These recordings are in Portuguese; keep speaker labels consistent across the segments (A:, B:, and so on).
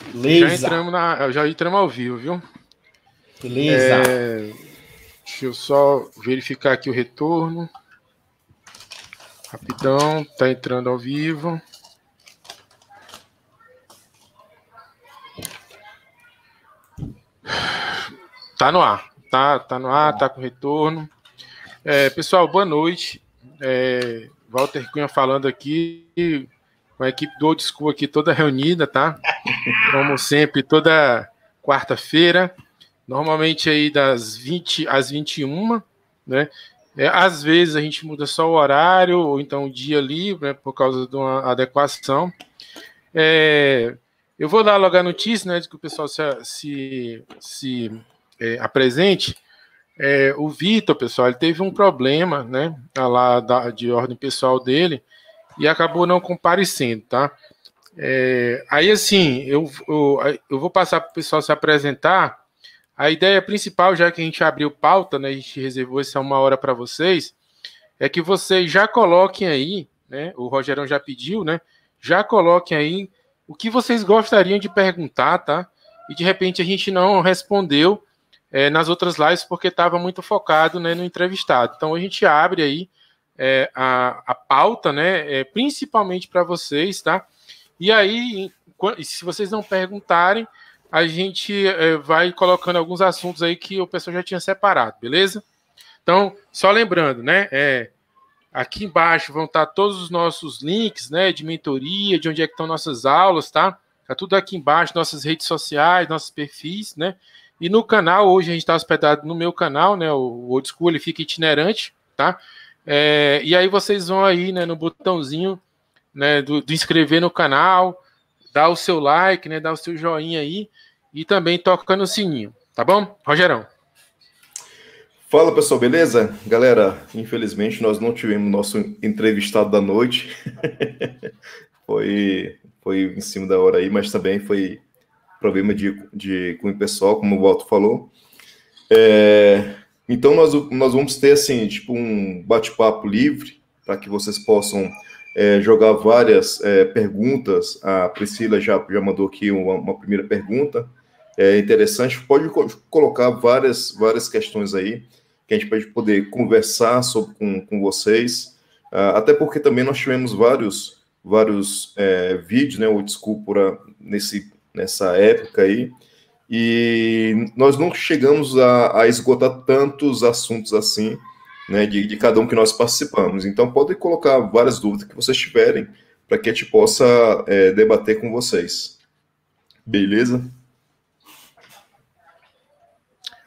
A: Beleza.
B: Já entramos ao vivo, viu?
A: Beleza.
B: Deixa eu só verificar aqui o retorno. Rapidão, tá entrando ao vivo. Tá no ar. Tá no ar, tá com retorno. Pessoal, boa noite. Walter Cunha falando aqui, com a equipe do Old School aqui toda reunida, tá? Como sempre, toda quarta-feira, normalmente aí das 20 às 21, né? Às vezes a gente muda só o horário, ou então o dia livre, né, por causa de uma adequação. Eu vou dar logo a notícia, né, de que o pessoal se apresente. O Vitor, pessoal, ele teve um problema, né, lá de ordem pessoal dele, e acabou não comparecendo, tá? Aí, assim, eu vou passar para o pessoal se apresentar. A ideia principal, já que a gente abriu pauta, né, a gente reservou essa 1 hora para vocês, é que vocês já coloquem aí, né, o Rogerão já pediu, né, já coloquem aí o que vocês gostariam de perguntar, tá? E de repente a gente não respondeu nas outras lives porque estava muito focado, né, no entrevistado. Então a gente abre aí a pauta, né, principalmente para vocês, tá? E aí, se vocês não perguntarem, a gente vai colocando alguns assuntos aí que o pessoal já tinha separado, beleza? Então, só lembrando, né? Aqui embaixo vão estar todos os nossos links, né? De mentoria, de onde é que estão nossas aulas, tá? Tá tudo aqui embaixo, nossas redes sociais, nossos perfis, né? E no canal, hoje a gente está hospedado no meu canal, né? O Old School, ele fica itinerante, tá? E aí vocês vão aí, né? No botãozinho, né, do inscrever no canal, dar o seu like, né, dar o seu joinha aí e também toca no sininho, tá bom? Rogerão.
C: Fala, pessoal, beleza? Galera, infelizmente nós não tivemos nosso entrevistado da noite. foi em cima da hora aí, mas também foi problema com o pessoal, como o Walter falou. Então nós vamos ter assim, tipo um bate-papo livre para que vocês possam jogar várias perguntas. A Priscila já mandou aqui uma primeira pergunta interessante. Pode colocar várias questões aí que a gente pode poder conversar com vocês. Até porque também nós tivemos vários vídeos, né, o Desculpa nessa época aí, e nós não chegamos a esgotar tantos assuntos assim, né, de cada um que nós participamos. Então, podem colocar várias dúvidas que vocês tiverem para que a gente possa debater com vocês. Beleza?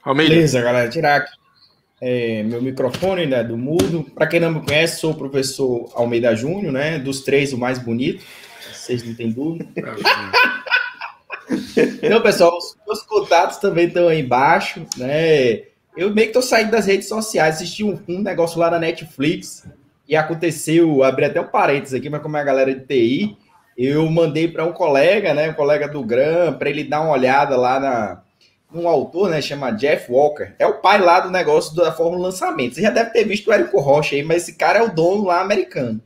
A: Almeida. Beleza, galera. Tirar aqui meu microfone, né, do mudo. Para quem não me conhece, sou o professor Almeida Júnior, né, dos três, o mais bonito. Vocês não têm dúvida. Então, pessoal, os meus contatos também estão aí embaixo, né? Eu meio que tô saindo das redes sociais, assisti um negócio lá na Netflix e aconteceu, abri até um parênteses aqui, mas como é a galera de TI, eu mandei para um colega, né, um colega do GRAM, para ele dar uma olhada lá num autor, né, chama Jeff Walker. É o pai lá do negócio da Fórmula Lançamento. Você já deve ter visto o Érico Rocha aí, mas esse cara é o dono lá americano.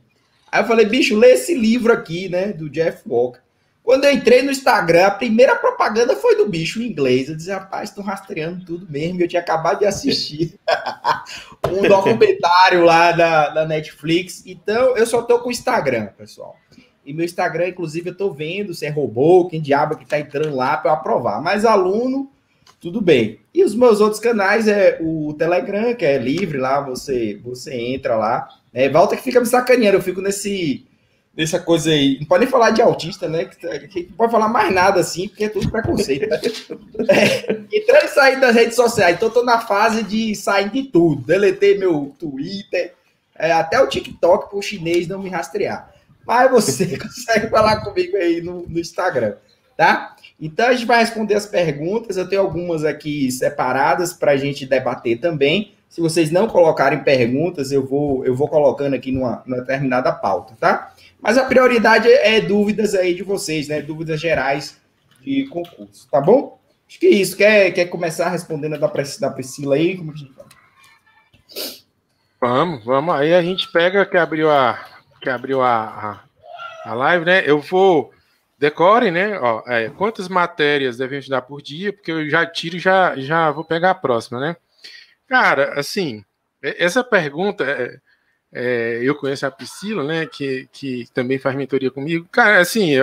A: Aí eu falei, bicho, lê esse livro aqui, né, do Jeff Walker. Quando eu entrei no Instagram, a primeira propaganda foi do bicho em inglês. Eu disse, rapaz, estão rastreando tudo mesmo. Eu tinha acabado de assistir um documentário lá da Netflix. Então, eu só tô com o Instagram, pessoal. E meu Instagram, inclusive, eu tô vendo se é robô, quem diabo que tá entrando lá para eu aprovar. Mas aluno, tudo bem. E os meus outros canais é o Telegram, que é livre lá, você entra lá. Walter que fica me sacaneando, eu fico nessa coisa aí, não pode nem falar de autista, né? Que não pode falar mais nada assim, porque é tudo preconceito. Né? Entrando e saindo das redes sociais, então tô na fase de sair de tudo. Deletei meu Twitter, até o TikTok para o chinês não me rastrear. Mas você consegue falar comigo aí no Instagram, tá? Então a gente vai responder as perguntas, eu tenho algumas aqui separadas para a gente debater também. Se vocês não colocarem perguntas, eu vou colocando aqui numa determinada pauta, tá? Mas a prioridade é dúvidas aí de vocês, né? Dúvidas gerais de concurso, tá bom? Acho que é isso. Quer começar respondendo a da Priscila aí? Como que a gente
B: fala? Vamos. Aí a gente pega que abriu a live, né? Eu vou decorem, né? Ó, quantas matérias devem estudar por dia, porque eu já tiro e já vou pegar a próxima, né? Cara, assim, essa pergunta, eu conheço a Priscila, né, que também faz mentoria comigo. Cara, assim,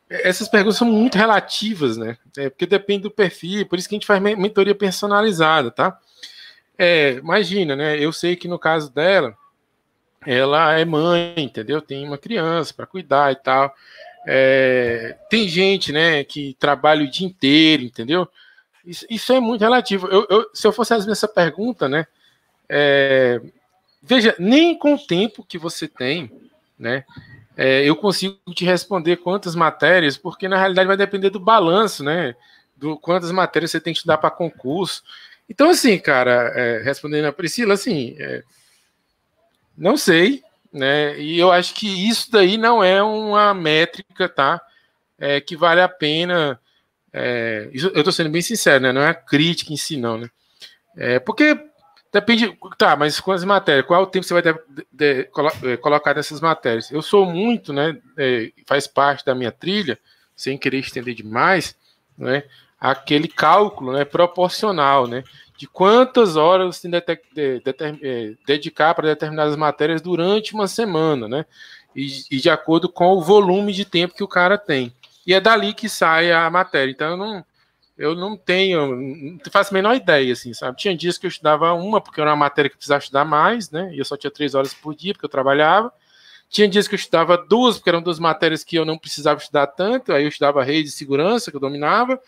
B: essas perguntas são muito relativas, né? Porque depende do perfil, por isso que a gente faz mentoria personalizada, tá? Imagina, né? Eu sei que no caso dela, ela é mãe, entendeu? Tem uma criança para cuidar e tal. Tem gente, né, que trabalha o dia inteiro, entendeu? Isso é muito relativo. Se eu fosse fazer essa pergunta, né? Veja, nem com o tempo que você tem, né? Eu consigo te responder quantas matérias, porque na realidade vai depender do balanço, né? Do quantas matérias você tem que estudar para concurso. Então, assim, cara, respondendo a Priscila, assim, não sei, né? E eu acho que isso daí não é uma métrica, tá? Que vale a pena. Isso, eu estou sendo bem sincero, né? Não é a crítica em si, não, né? Porque depende. Tá, mas quantas matérias? Qual é o tempo que você vai colocar nessas matérias? Eu sou muito, né? Faz parte da minha trilha, sem querer estender demais, né? Aquele cálculo, né? Proporcional, né? De quantas horas você tem que dedicar para determinadas matérias durante uma semana, né? E de acordo com o volume de tempo que o cara tem. E é dali que sai a matéria. Então, eu não faço a menor ideia, assim, sabe? Tinha dias que eu estudava uma, porque era uma matéria que eu precisava estudar mais, né? E eu só tinha 3 horas por dia, porque eu trabalhava. Tinha dias que eu estudava 2, porque eram 2 matérias que eu não precisava estudar tanto, aí eu estudava rede de segurança, que eu dominava.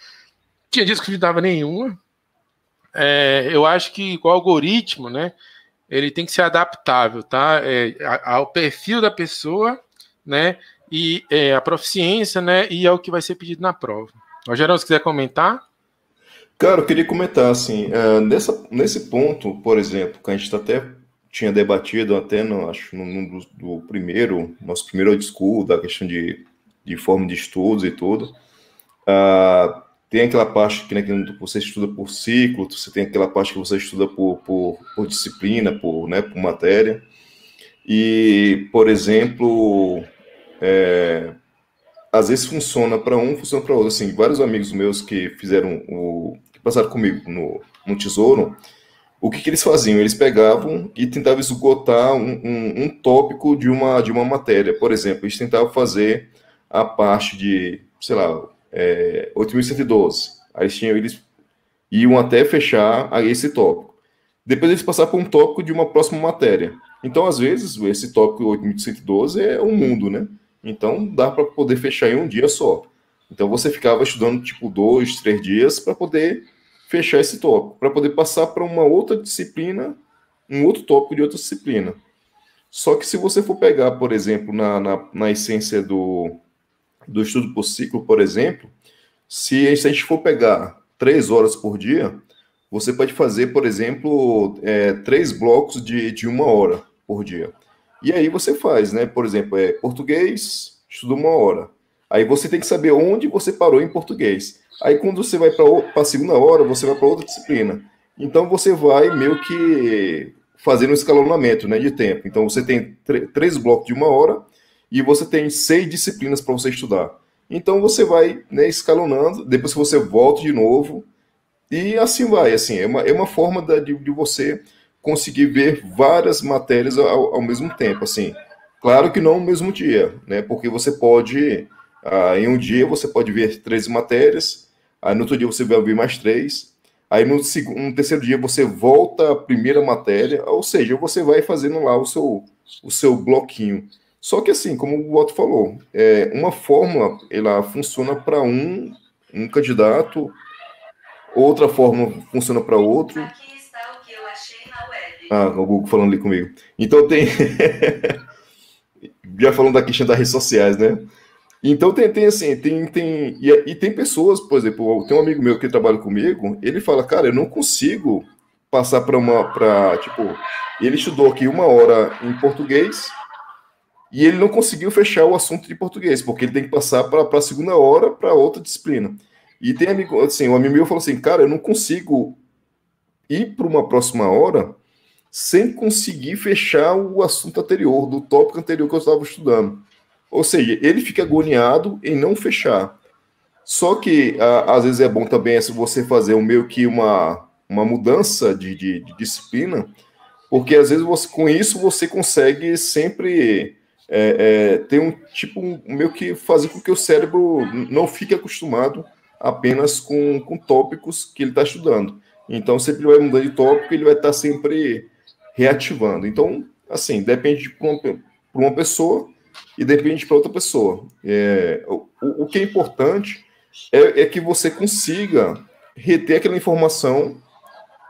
B: Tinha dias que eu não estudava nenhuma. Eu acho que o algoritmo, né? Ele tem que ser adaptável, tá? Ao perfil da pessoa, né? E a proficiência, né? E ao que vai ser pedido na prova. Rogerão, se quiser comentar.
C: Cara, eu queria comentar, assim, nesse ponto, por exemplo, que a gente até tinha debatido até, acho, do nosso primeiro old school, da questão de forma de estudos e tudo. Tem aquela parte que, né, que você estuda por ciclo, você tem aquela parte que você estuda por disciplina, por matéria. E, por exemplo, às vezes funciona para um, funciona para outro. Assim, vários amigos meus que que passaram comigo no Tesouro, o que eles faziam? Eles pegavam e tentavam esgotar um tópico de uma matéria. Por exemplo, eles tentavam fazer a parte de, sei lá, 8.112. Aí eles iam até fechar esse tópico. Depois eles passavam por um tópico de uma próxima matéria. Então, às vezes, esse tópico 8.112 é um mundo, né? Então, dá para poder fechar em um dia só. Então, você ficava estudando, tipo, 2, 3 dias para poder fechar esse tópico, para poder passar para uma outra disciplina, um outro tópico de outra disciplina. Só que se você for pegar, por exemplo, na essência do estudo por ciclo, por exemplo, se a gente for pegar 3 horas por dia, você pode fazer, por exemplo, 3 blocos de 1 hora por dia. E aí você faz, né? Por exemplo, português, estuda 1 hora. Aí você tem que saber onde você parou em português. Aí quando você vai para a segunda hora, você vai para outra disciplina. Então você vai meio que fazendo um escalonamento, né, de tempo. Então você tem 3 blocos de 1 hora e você tem 6 disciplinas para você estudar. Então você vai, né, escalonando, depois que você volta de novo, e assim vai. Assim, é uma forma de você conseguir ver várias matérias ao mesmo tempo. Assim, claro que não no mesmo dia, né? Porque você pode, em um dia você pode ver 13 matérias, aí no outro dia você vai ver mais 3, aí no terceiro dia você volta à primeira matéria, ou seja, você vai fazendo lá o seu bloquinho. Só que assim, como o Otto falou, uma fórmula, ela funciona para um candidato, outra fórmula funciona para outro.
D: Aqui está o que eu achei na web.
C: O Google falando ali comigo. Então tem... Já falando da questão das redes sociais, né? Então tem assim, e tem pessoas, por exemplo, tem um amigo meu que trabalha comigo, ele fala, cara, eu não consigo passar tipo, ele estudou aqui 1 hora em português, e ele não conseguiu fechar o assunto de português, porque ele tem que passar para a segunda hora, para outra disciplina. E tem amigo, assim, um amigo meu falou assim, cara, eu não consigo ir para uma próxima hora sem conseguir fechar o assunto anterior, do tópico anterior que eu estava estudando. Ou seja, ele fica agoniado em não fechar. Só que, às vezes, é bom também se você fazer meio que uma mudança de disciplina, porque, às vezes, com isso, você consegue sempre ter meio que fazer com que o cérebro não fique acostumado apenas com tópicos que ele está estudando. Então, sempre ele vai mudando de tópico, ele vai estar sempre reativando. Então, assim, depende para uma pessoa e depende para outra pessoa. O que é importante é que você consiga reter aquela informação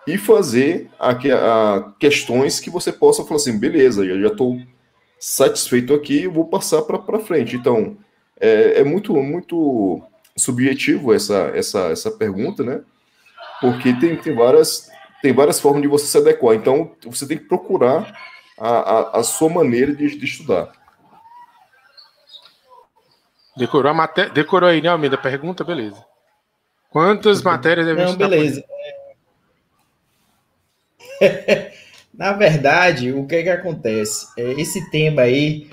C: e fazer questões que você possa falar assim, beleza, eu já estou satisfeito aqui, vou passar para frente. Então, é muito, muito subjetivo essa pergunta, né? Porque tem várias formas de você se adequar. Então, você tem que procurar a sua maneira de estudar.
B: Decorou a matéria? Decorou aí, né, Almeida? Pergunta, beleza. Quantas matérias devem
A: estudar? Não, beleza. Na verdade, o que acontece? Esse tema aí,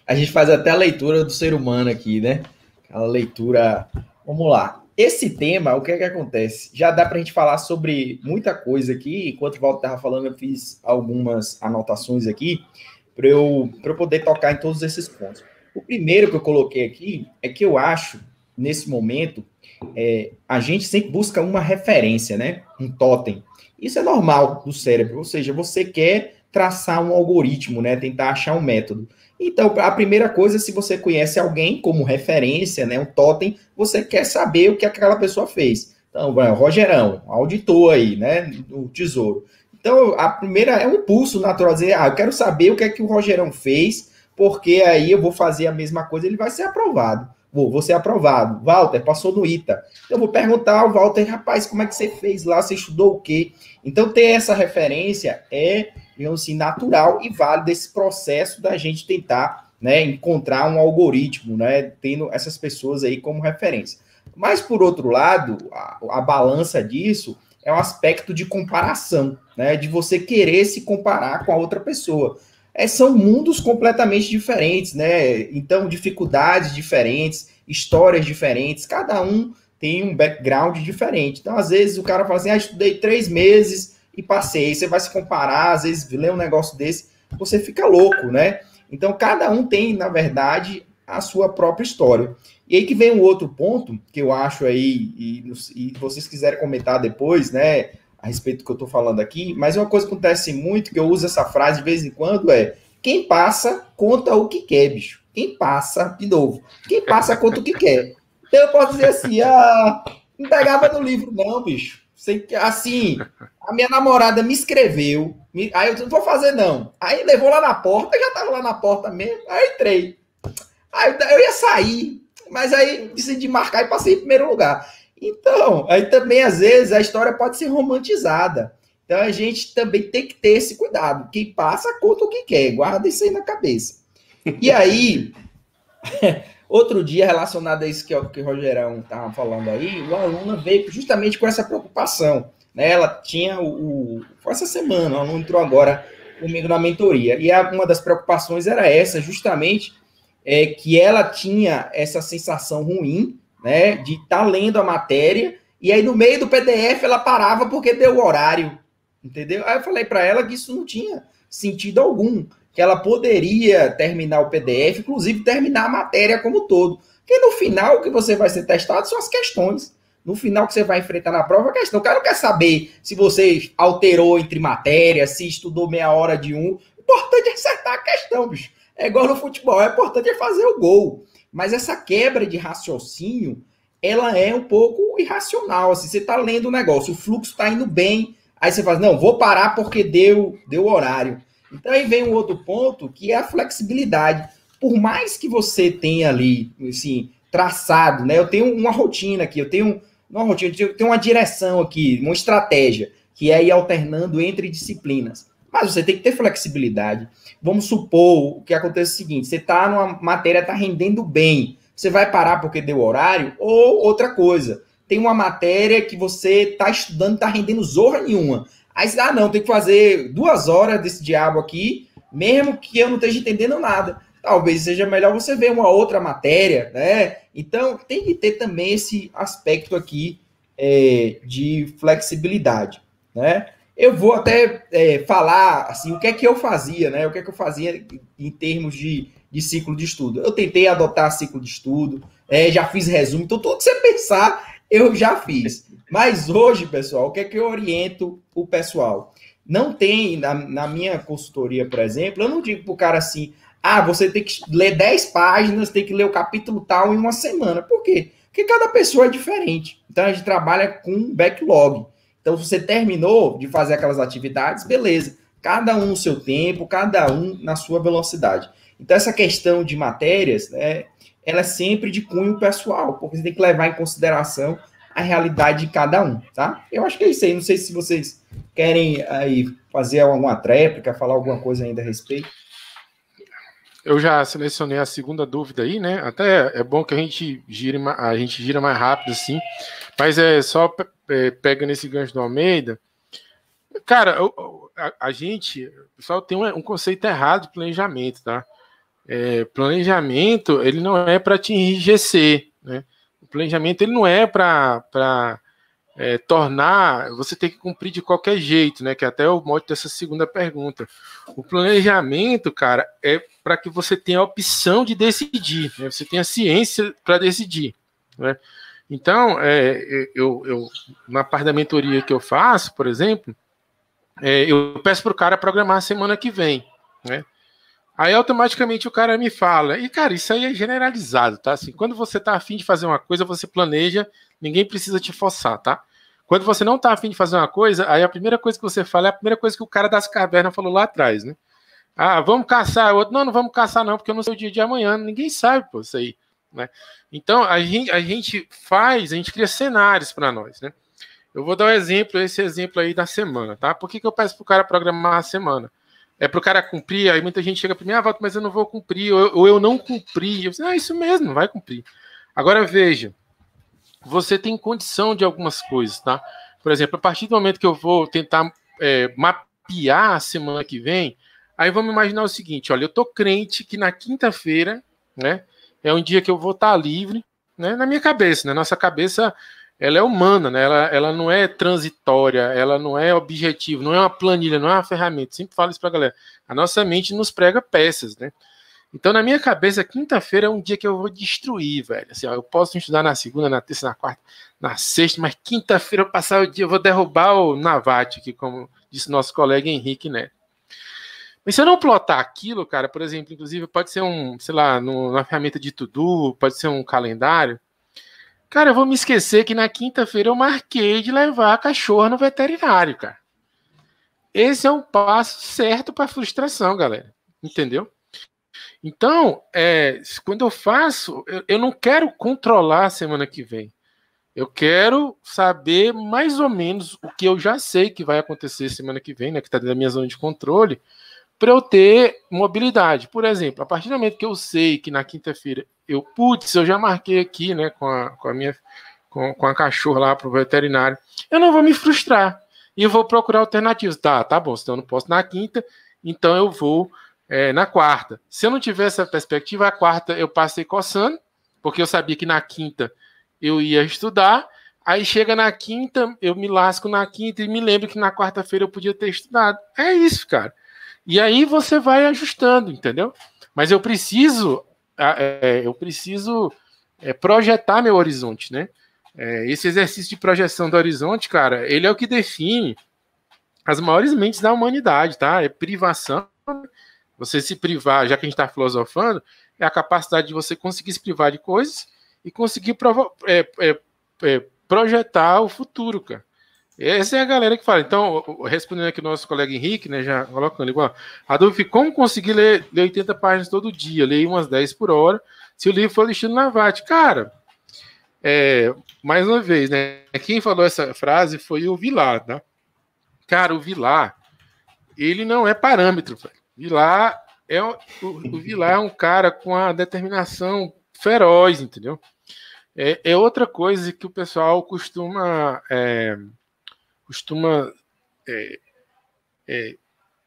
A: a gente faz até a leitura do ser humano aqui, né? Aquela leitura... Vamos lá. Esse tema, o que acontece? Já dá para a gente falar sobre muita coisa aqui. Enquanto o Walter estava falando, eu fiz algumas anotações aqui para eu poder tocar em todos esses pontos. O primeiro que eu coloquei aqui é que eu acho, nesse momento, a gente sempre busca uma referência, né? Um totem. Isso é normal do cérebro, ou seja, você quer traçar um algoritmo, né? Tentar achar um método. Então, a primeira coisa, se você conhece alguém como referência, né? Um totem, você quer saber o que aquela pessoa fez. Então, o Rogerão, auditor aí, né? Do Tesouro. Então, a primeira é um impulso natural, dizer, eu quero saber o que é que o Rogerão fez, porque aí eu vou fazer a mesma coisa, ele vai ser aprovado. Vou ser aprovado. Walter, passou no ITA. Então, eu vou perguntar ao Walter, rapaz, como é que você fez lá? Você estudou o quê? Então, ter essa referência digamos assim, natural e válido esse processo da gente tentar, né, encontrar um algoritmo, né, tendo essas pessoas aí como referência. Mas, por outro lado, a balança disso é um aspecto de comparação, né, de você querer se comparar com a outra pessoa. São mundos completamente diferentes, né? Então, dificuldades diferentes, histórias diferentes, cada um tem um background diferente. Então, às vezes, o cara fala assim, estudei 3 meses e passei. Você vai se comparar, às vezes, lê um negócio desse, você fica louco, né? Então, cada um tem, na verdade, a sua própria história. E aí que vem um outro ponto, que eu acho aí, e vocês quiserem comentar depois, né? A respeito do que eu estou falando aqui, mas uma coisa que acontece muito, que eu uso essa frase de vez em quando, quem passa, conta o que quer, bicho. Quem passa, de novo, quem passa, conta o que quer. Então eu posso dizer assim, não pegava no livro não, bicho. Assim, a minha namorada me escreveu, aí eu não vou fazer não. Aí levou lá na porta, eu já estava lá na porta mesmo, aí eu entrei. Aí eu ia sair, mas aí decidi marcar e passei em primeiro lugar. Então, aí também, às vezes, a história pode ser romantizada. Então, a gente também tem que ter esse cuidado. Quem passa, conta o que quer. Guarda isso aí na cabeça. E aí, outro dia, relacionado a isso que o Rogerão estava falando aí, uma aluna veio justamente com essa preocupação. Né? Ela tinha foi essa semana, ela não entrou agora comigo na mentoria. E uma das preocupações era essa, justamente, que ela tinha essa sensação ruim, né, de estar lendo a matéria, e aí no meio do PDF ela parava porque deu o horário, entendeu? Aí eu falei para ela que isso não tinha sentido algum, que ela poderia terminar o PDF, inclusive terminar a matéria como um todo, porque no final o que você vai ser testado são as questões, no final que você vai enfrentar na prova, a questão, o cara não quer saber se você alterou entre matérias, se estudou meia hora de um, o importante é acertar a questão, bicho, é igual no futebol, o importante é fazer o gol. Mas essa quebra de raciocínio, ela é um pouco irracional. Assim, você está lendo o negócio, o fluxo está indo bem, aí você fala, não, vou parar porque deu horário. Então aí vem um outro ponto, que é a flexibilidade. Por mais que você tenha ali, assim, traçado, né? Eu tenho uma rotina aqui, eu tenho uma direção aqui, uma estratégia, que é ir alternando entre disciplinas. Mas você tem que ter flexibilidade. Vamos supor, o que acontece é o seguinte, você está numa matéria, está rendendo bem, você vai parar porque deu horário? Ou outra coisa, tem uma matéria que você está estudando, está rendendo zorra nenhuma. Aí você, não, tem que fazer 2 horas desse diabo aqui, mesmo que eu não esteja entendendo nada. talvez seja melhor você ver uma outra matéria, né? Então, tem que ter também esse aspecto aqui de flexibilidade, né? Eu vou até falar, assim, o que é que eu fazia, né? O que é que eu fazia em termos de ciclo de estudo. Eu tentei adotar ciclo de estudo, já fiz resumo, então tudo que você pensar, eu já fiz. Mas hoje, pessoal, o que é que eu oriento o pessoal? Não tem, na minha consultoria, por exemplo, eu não digo para o cara assim, você tem que ler 10 páginas, tem que ler o capítulo tal em uma semana. Por quê? Porque cada pessoa é diferente. Então, a gente trabalha com backlog. Então, você terminou de fazer aquelas atividades, beleza. Cada um no seu tempo, cada um na sua velocidade. Então, essa questão de matérias, ela é sempre de cunho pessoal, porque você tem que levar em consideração a realidade de cada um, tá? Eu acho que é isso aí. Não sei se vocês querem aí fazer alguma tréplica, falar alguma coisa ainda a respeito.
B: Eu já selecionei a segunda dúvida aí, né? Até é bom que a gente gira mais rápido, assim. Mas só pega nesse gancho do Almeida. Cara, o pessoal tem um conceito errado de planejamento, tá? Planejamento, ele não é para te enrijecer, né? O planejamento, ele não é para tornar, você tem que cumprir de qualquer jeito, né? Que é até o mote dessa segunda pergunta. O planejamento, cara, é para que você tenha a opção de decidir, né? Você tenha ciência para decidir, né? Então, eu na parte da mentoria que eu faço, por exemplo, eu peço para o cara programar a semana que vem, né? Aí automaticamente o cara me fala, e cara, isso aí é generalizado, tá? Assim, quando você tá afim de fazer uma coisa, você planeja, ninguém precisa te forçar, tá? Quando você não tá afim de fazer uma coisa, aí a primeira coisa que você fala é a primeira coisa que o cara das cavernas falou lá atrás, né? Vamos caçar, o outro, não vamos caçar não, porque eu não sei o dia de amanhã, ninguém sabe, pô, isso aí, né? Então, a gente cria cenários para nós, né? Eu vou dar esse exemplo aí da semana, tá? Por que eu peço pro cara programar a semana? É para o cara cumprir, aí muita gente chega para mim, Walter, mas eu não vou cumprir, ou eu não cumpri. Eu disse, isso mesmo, vai cumprir. Agora veja, você tem condição de algumas coisas, tá? Por exemplo, a partir do momento que eu vou tentar mapear a semana que vem, aí vamos imaginar o seguinte, olha, eu tô crente que na quinta-feira, né, é um dia que eu vou estar livre, né, na minha cabeça, né, nossa cabeça, ela é humana, né? Ela não é transitória, ela não é objetivo, não é uma planilha, não é uma ferramenta. Sempre falo isso pra galera. A nossa mente nos prega peças, né? Então, na minha cabeça, quinta-feira é um dia que eu vou destruir, velho. Assim, eu posso estudar na segunda, na terça, na quarta, na sexta, mas quinta-feira eu passar o dia, eu vou derrubar o Navate, aqui, como disse nosso colega Henrique Neto. Mas se eu não plotar aquilo, cara, por exemplo, inclusive pode ser uma ferramenta de to-do, pode ser um calendário. Cara, eu vou me esquecer que na quinta-feira eu marquei de levar a cachorra no veterinário, cara. Esse é um passo certo para frustração, galera. Entendeu? Então, quando eu faço, eu não quero controlar a semana que vem. Eu quero saber mais ou menos o que eu já sei que vai acontecer semana que vem, né? Que está dentro da minha zona de controle, para eu ter mobilidade. Por exemplo, a partir do momento que eu sei que na quinta-feira eu já marquei aqui, né, com a cachorra lá para o veterinário, eu não vou me frustrar e eu vou procurar alternativas. Tá bom, se eu não posso na quinta, então eu vou na quarta. Se eu não tiver essa perspectiva, a quarta eu passei coçando, porque eu sabia que na quinta eu ia estudar, aí chega na quinta, eu me lasco na quinta e me lembro que na quarta-feira eu podia ter estudado. É isso, cara. E aí você vai ajustando, entendeu? Mas eu preciso projetar meu horizonte, né? Esse exercício de projeção do horizonte, cara, ele é o que define as maiores mentes da humanidade, tá? É privação. Você se privar, já que a gente está filosofando, é a capacidade de você conseguir se privar de coisas e conseguir projetar o futuro, cara. Essa é a galera que fala. Então, respondendo aqui o nosso colega Henrique, né, já colocando igual, a dúvida foi como conseguir ler 80 páginas todo dia, ler umas 10 por hora, se o livro for do estilo Navate. Cara, mais uma vez, né, quem falou essa frase foi o Vilar, tá? Cara, o Vilar, ele não é parâmetro, velho. O Vilar é um cara com a determinação feroz, entendeu? É outra coisa que o pessoal costuma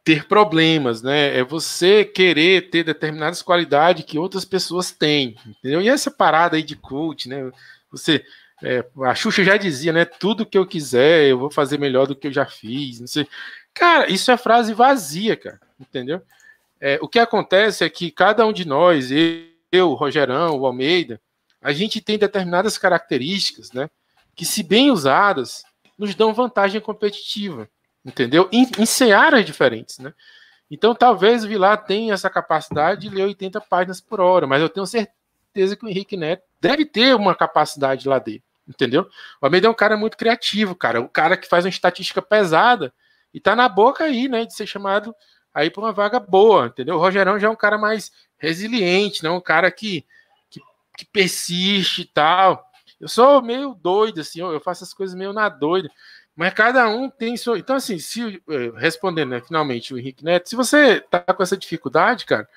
B: ter problemas, né? É você querer ter determinadas qualidades que outras pessoas têm, entendeu? E essa parada aí de coach, né? Você, a Xuxa já dizia, né? Tudo que eu quiser, eu vou fazer melhor do que eu já fiz, não sei. Cara, isso é frase vazia, cara, entendeu? O que acontece é que cada um de nós, eu, o Rogerão, o Almeida, a gente tem determinadas características, né? Que, se bem usadas, nos dão vantagem competitiva, entendeu? Em searas diferentes, né? Então, talvez o Vilar tenha essa capacidade de ler 80 páginas por hora, mas eu tenho certeza que o Henrique Neto deve ter uma capacidade lá dele, entendeu? O Almeida é um cara muito criativo, cara, o cara que faz uma estatística pesada e tá na boca aí, né, de ser chamado aí para uma vaga boa, entendeu? O Rogerão já é um cara mais resiliente, né, um cara que persiste e tal. Eu sou meio doido, assim, eu faço as coisas meio na doida, mas cada um tem seu. Então, assim, respondendo, né, finalmente, o Henrique Neto, se você tá com essa dificuldade, cara,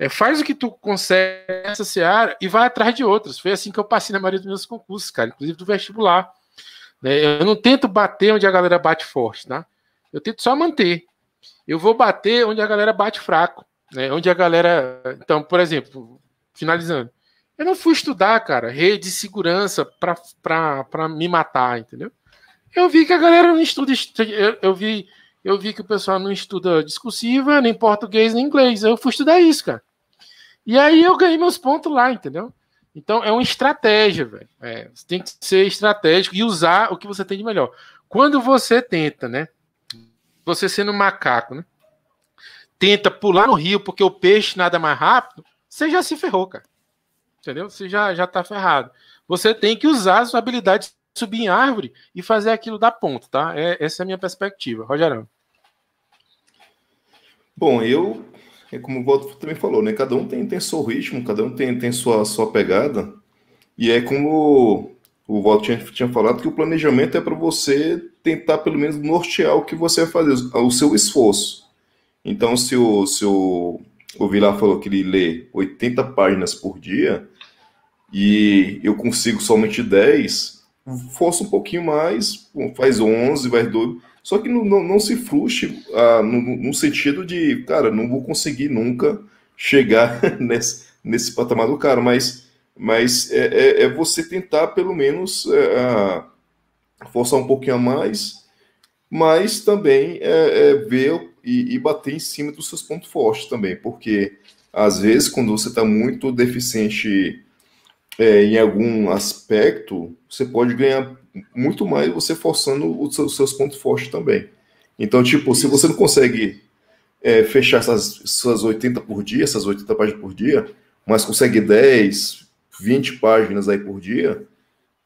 B: faz o que tu consegue nessa seara e vai atrás de outras. Foi assim que eu passei na maioria dos meus concursos, cara, inclusive do vestibular. Né? Eu não tento bater onde a galera bate forte, tá? Eu tento só manter. Eu vou bater onde a galera bate fraco, né? Onde a galera. Então, por exemplo, finalizando. Eu não fui estudar, cara, rede de segurança para me matar, entendeu? Eu vi que a galera não estuda. Eu vi que o pessoal não estuda discursiva, nem português, nem inglês. Eu fui estudar isso, cara. E aí eu ganhei meus pontos lá, entendeu? Então é uma estratégia, velho. Você tem que ser estratégico e usar o que você tem de melhor. Quando você tenta, né? Você sendo um macaco, né? Tenta pular no rio porque o peixe nada mais rápido, você já se ferrou, cara. Entendeu? Você já tá ferrado. Você tem que usar a sua habilidade de subir em árvore e fazer aquilo dar ponto, tá? Essa é a minha perspectiva. Rogerão.
C: Bom, como o Walter também falou, né? Cada um tem seu ritmo, cada um tem sua pegada. E é como o Walter tinha falado, que o planejamento é para você tentar, pelo menos, nortear o que você vai fazer, o seu esforço. Então, se o Vilar falou que ele lê 80 páginas por dia e eu consigo somente 10, força um pouquinho mais, faz 11, vai 12. Só que não se frustre no sentido de, cara, não vou conseguir nunca chegar nesse patamar do cara, mas é você tentar, pelo menos, forçar um pouquinho a mais, mas também ver e bater em cima dos seus pontos fortes também, porque às vezes quando você está muito deficiente em algum aspecto, você pode ganhar muito mais você forçando os seus pontos fortes também. Então, tipo, se você não consegue fechar essas suas 80 por dia, essas 80 páginas por dia, mas consegue 10, 20 páginas aí por dia,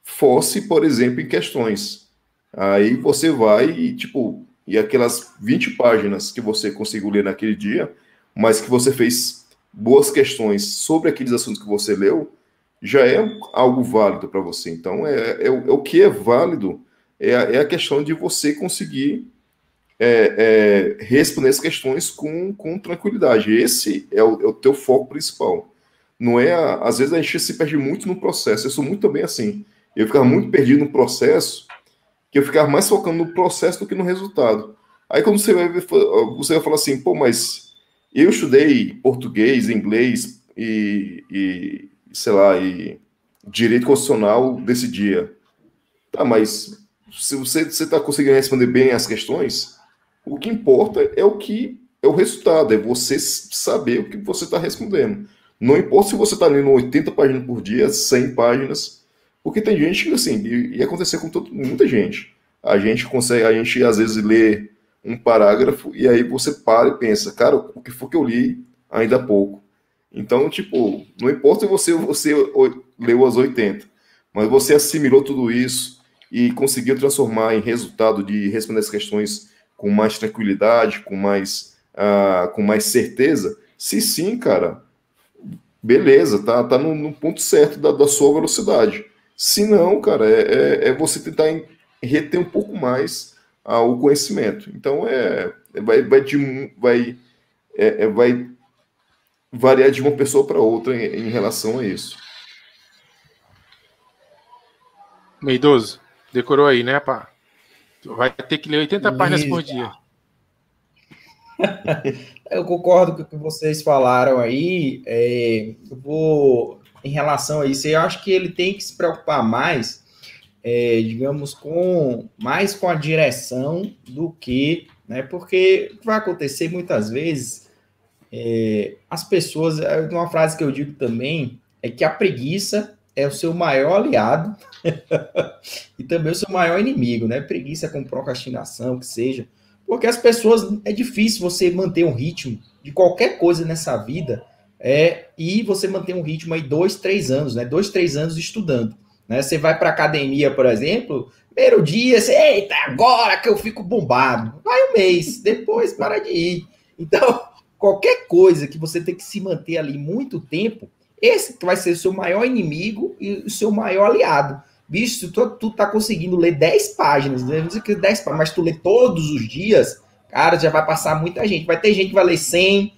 C: force, por exemplo, em questões. Aí você vai e, tipo, e aquelas 20 páginas que você conseguiu ler naquele dia, mas que você fez boas questões sobre aqueles assuntos que você leu, já é algo válido para você. Então, o que é válido é a questão de você conseguir responder as questões com tranquilidade. Esse é o teu foco principal. Não é, às vezes a gente se perde muito no processo. Eu sou muito também assim. Eu ficava muito perdido no processo, que eu ficava mais focando no processo do que no resultado. Aí quando você vai falar assim, pô, mas eu estudei português, inglês e sei lá, e direito constitucional desse dia. Tá, mas se você está conseguindo responder bem as questões, o que importa é o resultado, é você saber o que você está respondendo. Não importa se você está lendo 80 páginas por dia, 100 páginas, porque tem gente que, assim, e acontecer com muita gente. A gente às vezes lê um parágrafo e aí você para e pensa, cara, o que foi que eu li ainda há pouco? Então, tipo, não importa se você leu as 80, mas você assimilou tudo isso e conseguiu transformar em resultado de responder as questões com mais tranquilidade, com mais certeza. Se sim, cara, beleza, tá no ponto certo da sua velocidade. Se não, cara, você tentar reter um pouco mais o conhecimento. Então, vai variar de uma pessoa para outra em relação a isso.
B: Meidoso, decorou aí, né, pá? Vai ter que ler 80 páginas por dia.
A: Eu concordo com o que vocês falaram aí. Eu vou, em relação a isso, eu acho que ele tem que se preocupar mais, digamos, mais com a direção do que, né? Porque o que vai acontecer muitas vezes, as pessoas, uma frase que eu digo também é que a preguiça é o seu maior aliado e também o seu maior inimigo, né? Preguiça com procrastinação, que seja. Porque as pessoas, é difícil você manter um ritmo de qualquer coisa nessa vida, e você manter um ritmo aí 2, 3 anos, né? 2, 3 anos estudando, né? Você vai para academia, por exemplo, primeiro dia, você, eita, agora que eu fico bombado. Vai um mês, depois para de ir. Então, qualquer coisa que você tem que se manter ali muito tempo, esse vai ser o seu maior inimigo e o seu maior aliado. Bicho, se tu tá conseguindo ler 10 páginas, né? Não sei que 10 páginas, mas tu lê todos os dias, cara, já vai passar muita gente. Vai ter gente que vai ler 100,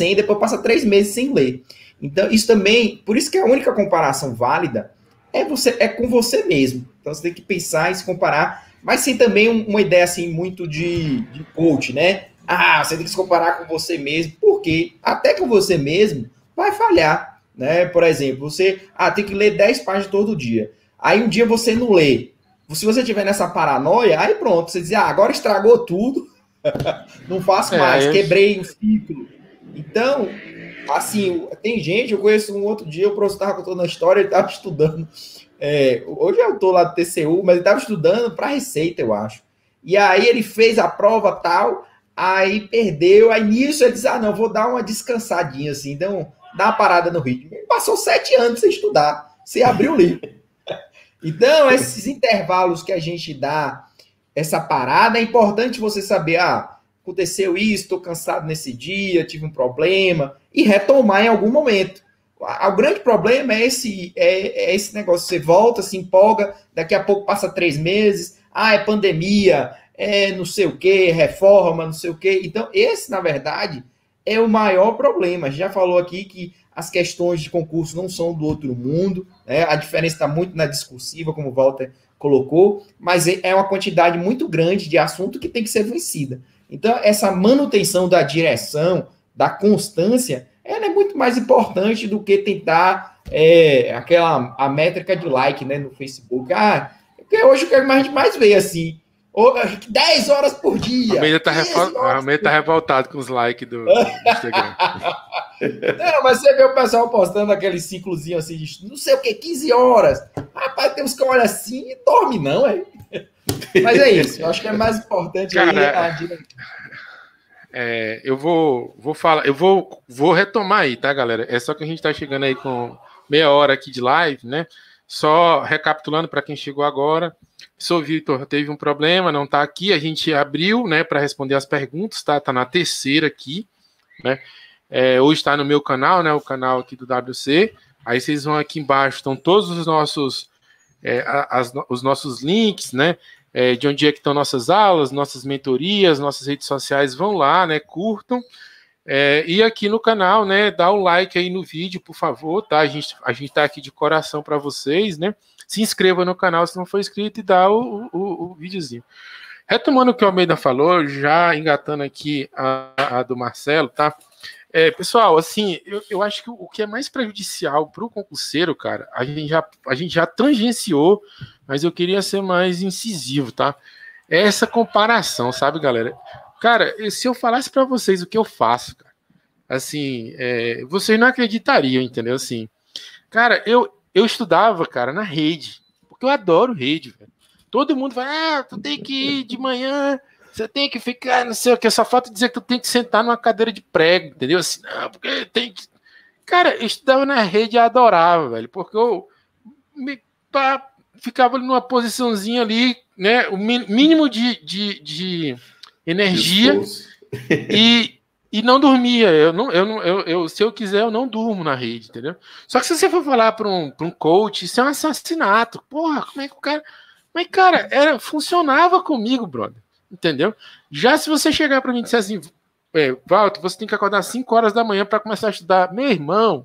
A: e depois passa 3 meses sem ler. Então, isso também, por isso que a única comparação válida é com você mesmo. Então, você tem que pensar e se comparar, mas sem também uma ideia assim muito de coach, né? Ah, você tem que se comparar com você mesmo, porque até com você mesmo vai falhar, né? Por exemplo, você tem que ler 10 páginas todo dia. Aí um dia você não lê. Se você tiver nessa paranoia, aí pronto, você diz, agora estragou tudo, não faço mais, quebrei o ciclo. Então, assim, tem gente, eu conheço um outro dia, o professor estava contando a história, ele estava estudando, hoje eu estou lá do TCU, mas ele estava estudando para Receita, eu acho. E aí ele fez a prova tal, aí perdeu, aí nisso ele disse, não, vou dar uma descansadinha, assim, então dá uma parada no ritmo. Ele passou 7 anos sem estudar, sem abrir o livro. Então, esses intervalos que a gente dá, essa parada, é importante você saber, aconteceu isso, estou cansado nesse dia, tive um problema, e retomar em algum momento. O grande problema é esse negócio, você volta, se empolga, daqui a pouco passa 3 meses, é pandemia, não sei o que, reforma, não sei o que. Então, esse, na verdade, é o maior problema. A gente já falou aqui que as questões de concurso não são do outro mundo, né? A diferença está muito na discursiva, como o Walter colocou, mas é uma quantidade muito grande de assunto que tem que ser vencida. Então, essa manutenção da direção, da constância, ela é muito mais importante do que tentar a métrica de like, né, no Facebook. Porque hoje o que a gente mais vê, assim, 10 horas por dia.
B: A Almeida tá revoltado com os likes do Instagram.
A: Não, mas você vê o pessoal postando aquele ciclozinho assim, de não sei o que, 15 horas. Rapaz, tem uns que olham assim e dorme, não, Mas é isso, eu acho que é mais importante.
B: Cara, eu vou falar, eu vou retomar aí, tá, galera? É só que a gente tá chegando aí com meia hora aqui de live, né? Só recapitulando para quem chegou agora. Sou Vitor, teve um problema, não tá aqui. A gente abriu, né, para responder as perguntas, tá? Tá na terceira aqui, né? Hoje está no meu canal, né? O canal aqui do WC. Aí vocês vão aqui embaixo, estão todos os nossos os nossos links, né? De onde é que estão nossas aulas, nossas mentorias, nossas redes sociais, vão lá, né? Curtam. E aqui no canal, né? Dá um like aí no vídeo, por favor, tá? A gente tá aqui de coração para vocês, né? Se inscreva no canal se não for inscrito e dá o videozinho. Retomando o que o Almeida falou, já engatando aqui a do Marcelo, tá? Pessoal, assim, eu acho que o que é mais prejudicial para o concurseiro, cara, a gente já tangenciou, mas eu queria ser mais incisivo, tá? É essa comparação, sabe, galera? Cara, se eu falasse para vocês o que eu faço, cara, assim, vocês não acreditariam, entendeu? Assim, cara, eu estudava, cara, na rede, porque eu adoro rede, velho. Todo mundo vai, tu tem que ir de manhã, você tem que ficar, não sei o que, só falta dizer que tu tem que sentar numa cadeira de prego, entendeu? Assim, não, porque tem que... Cara, eu estudava na rede e adorava, velho, porque eu ficava numa posiçãozinha ali, né, o mínimo de energia e não dormia. Se eu quiser, eu não durmo na rede, entendeu? Só que se você for falar para um coach, isso é um assassinato. Porra, como é que o cara... Mas, cara, funcionava comigo, brother. Entendeu? Já se você chegar para mim e disser assim, Walter, você tem que acordar às 5 horas da manhã para começar a estudar. Meu irmão,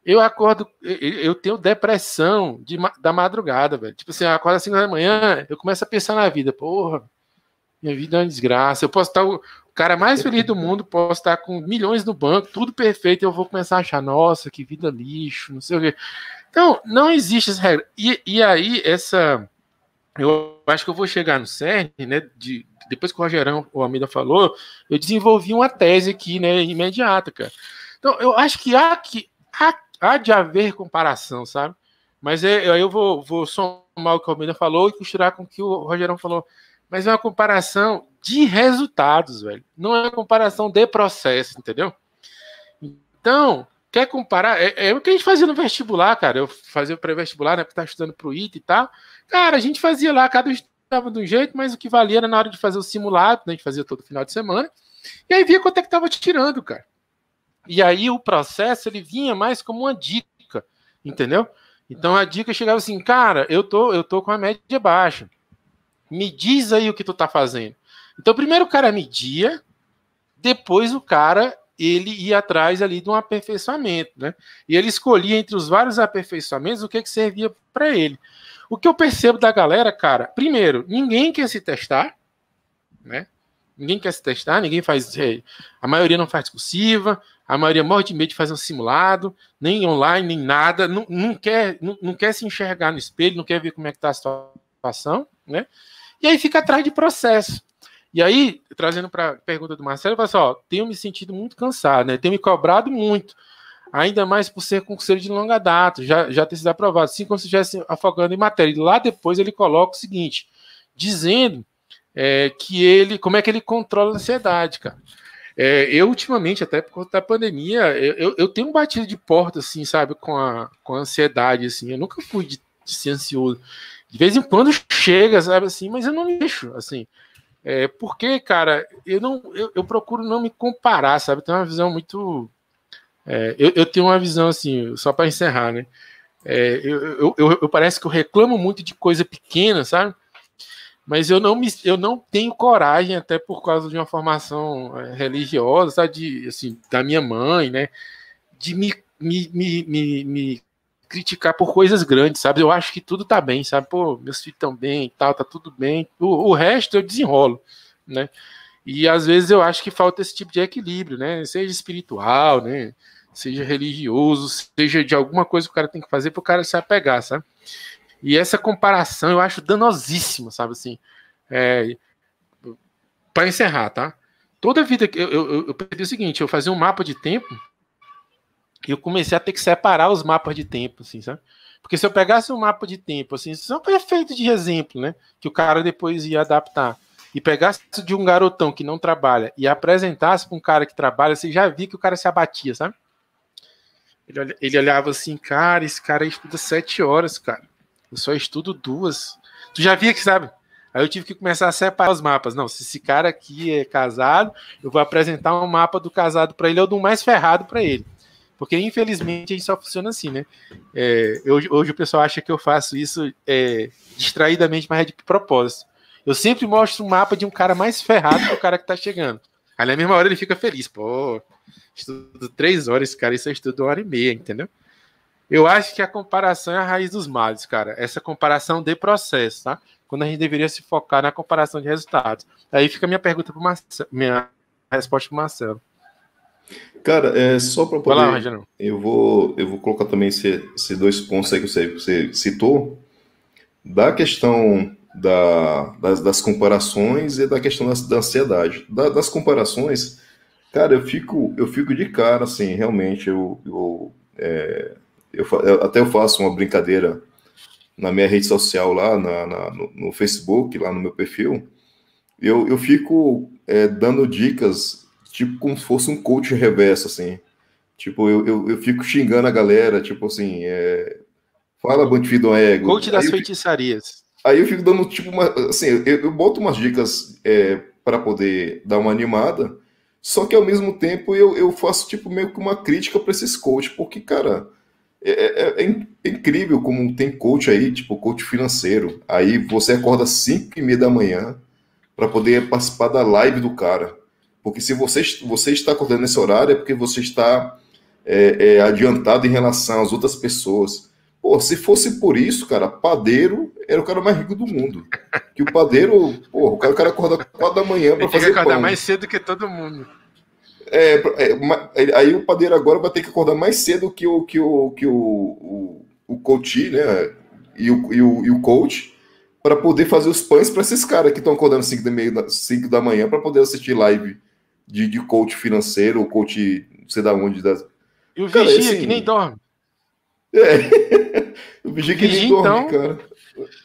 B: eu acordo, eu tenho depressão da madrugada, velho. Tipo assim, eu acordo às 5 horas da manhã, eu começo a pensar na vida. Porra, Minha vida é uma desgraça. Eu posso estar o cara mais feliz do mundo, posso estar com milhões no banco, tudo perfeito, eu vou começar a achar, nossa, que vida lixo, não sei o quê. Então, não existe essa regra. E aí, eu acho que eu vou chegar no cerne, né? Depois que o Rogerão, o Almeida falou, eu desenvolvi uma tese aqui, né? Imediata, cara. Então, eu acho que há de haver comparação, sabe? Mas aí eu vou somar o que o Almeida falou e costurar com o que o Rogerão falou. Mas é uma comparação de resultados, velho. Não é uma comparação de processo, entendeu? Então, quer comparar? É o que a gente fazia no vestibular, cara. Eu fazia o pré-vestibular, né? Porque tá estudando pro IT e tal. Cara, a gente fazia lá, cada um estava de um jeito, mas o que valia era na hora de fazer o simulado, né? A gente fazia todo final de semana. E aí via quanto é que tava tirando, cara. E aí o processo, ele vinha mais como uma dica, entendeu? Então a dica chegava assim, cara, eu tô com a média baixa. Me diz aí o que tu tá fazendo. Então primeiro o cara media, depois o cara, ele ia atrás ali de um aperfeiçoamento, né? E ele escolhia entre os vários aperfeiçoamentos o que servia para ele. O que eu percebo da galera, cara, primeiro, ninguém quer se testar, né? Ninguém quer se testar, ninguém faz. A maioria não faz discursiva, a maioria morre de medo de fazer um simulado, nem online, nem nada, não quer se enxergar no espelho, não quer ver como é que está a situação, né? E aí fica atrás de processo. E aí, trazendo para a pergunta do Marcelo, eu falo assim, ó, tenho me sentido muito cansado, né? Tenho me cobrado muito, ainda mais por ser concurseiro de longa data, já ter sido aprovado, assim como se estivesse afogando em matéria. E lá depois ele coloca o seguinte, dizendo como é que ele controla a ansiedade, cara. Eu, ultimamente, até por conta da pandemia, eu tenho um batido de porta, assim, sabe, com a ansiedade, assim. Eu nunca fui de ser ansioso. De vez em quando chega, sabe, assim, mas eu não me deixo, assim. Porque, cara, eu procuro não me comparar, sabe? Eu tenho uma visão muito... eu tenho uma visão, assim, só para encerrar, né? Eu parece que eu reclamo muito de coisa pequena, sabe? Mas eu não tenho coragem, até por causa de uma formação religiosa, sabe, assim, da minha mãe, né, de me criticar por coisas grandes, sabe? Eu acho que tudo tá bem, sabe? Pô, meus filhos estão bem e tal, tá tudo bem. O resto eu desenrolo, né? E às vezes eu acho que falta esse tipo de equilíbrio, né? Seja espiritual, né? Seja religioso, seja de alguma coisa que o cara tem que fazer para o cara se apegar, sabe? E essa comparação eu acho danosíssima, sabe assim? Para encerrar, tá? Toda vida que eu percebi o seguinte, eu fazia um mapa de tempo e eu comecei a ter que separar os mapas de tempo, assim, sabe? Porque se eu pegasse um mapa de tempo, assim, só perfeito de exemplo, né? Que o cara depois ia adaptar, e pegasse de um garotão que não trabalha e apresentasse para um cara que trabalha, você já via que o cara se abatia, sabe? Ele olhava assim, cara, esse cara estuda 7 horas, cara. Eu só estudo 2. Tu já via que, sabe? Aí eu tive que começar a separar os mapas. Não, se esse cara aqui é casado, eu vou apresentar um mapa do casado para ele ou do mais ferrado para ele. Porque, infelizmente, a gente só funciona assim, né? Hoje o pessoal acha que eu faço isso distraidamente, mas é de propósito. Eu sempre mostro um mapa de um cara mais ferrado que o cara que tá chegando. Aí, na mesma hora, ele fica feliz. Pô, estudo 3 horas, esse cara, isso eu estudo 1h30, entendeu? Eu acho que a comparação é a raiz dos males, cara. Essa comparação de processo, tá? Quando a gente deveria se focar na comparação de resultados. Aí fica a minha pergunta pro Marcelo, minha resposta pro Marcelo.
C: Cara, só para poder...
B: Vai lá,
C: eu vou colocar também esses 2 pontos aí que você citou, da questão das comparações e da questão da ansiedade. Das comparações, cara, eu fico de cara, assim, realmente, até eu faço uma brincadeira na minha rede social lá, no Facebook, lá no meu perfil, eu fico dando dicas, tipo, como se fosse um coach reverso, assim. Tipo, eu fico xingando a galera, tipo assim, fala, bandido ego.
B: Coach das feitiçarias.
C: Aí eu fico dando, tipo, assim, eu boto umas dicas para poder dar uma animada, só que ao mesmo tempo eu faço, tipo, meio que uma crítica para esses coaches, porque, cara, é incrível como tem coach aí, tipo, coach financeiro. Aí você acorda às 5h30 da manhã para poder participar da live do cara. Porque se você está acordando nesse horário é porque você está adiantado em relação às outras pessoas. Pô, se fosse por isso, cara, padeiro era o cara mais rico do mundo. Que o padeiro, pô, o cara acorda 4 da manhã
B: Ele
C: para
B: tem que
C: fazer
B: acordar
C: pão.
B: mais cedo que todo mundo.
C: Aí o padeiro agora vai ter que acordar mais cedo que o coach, né? E o coach, para poder fazer os pães para esses caras que estão acordando 5 da manhã para poder assistir live de coach financeiro, ou coach não sei da onde.
B: E o
C: Cara,
B: vigia, que nem
C: assim,
B: dorme.
C: o vigia que nem
B: Vigia,
C: dorme,
B: então,
C: cara.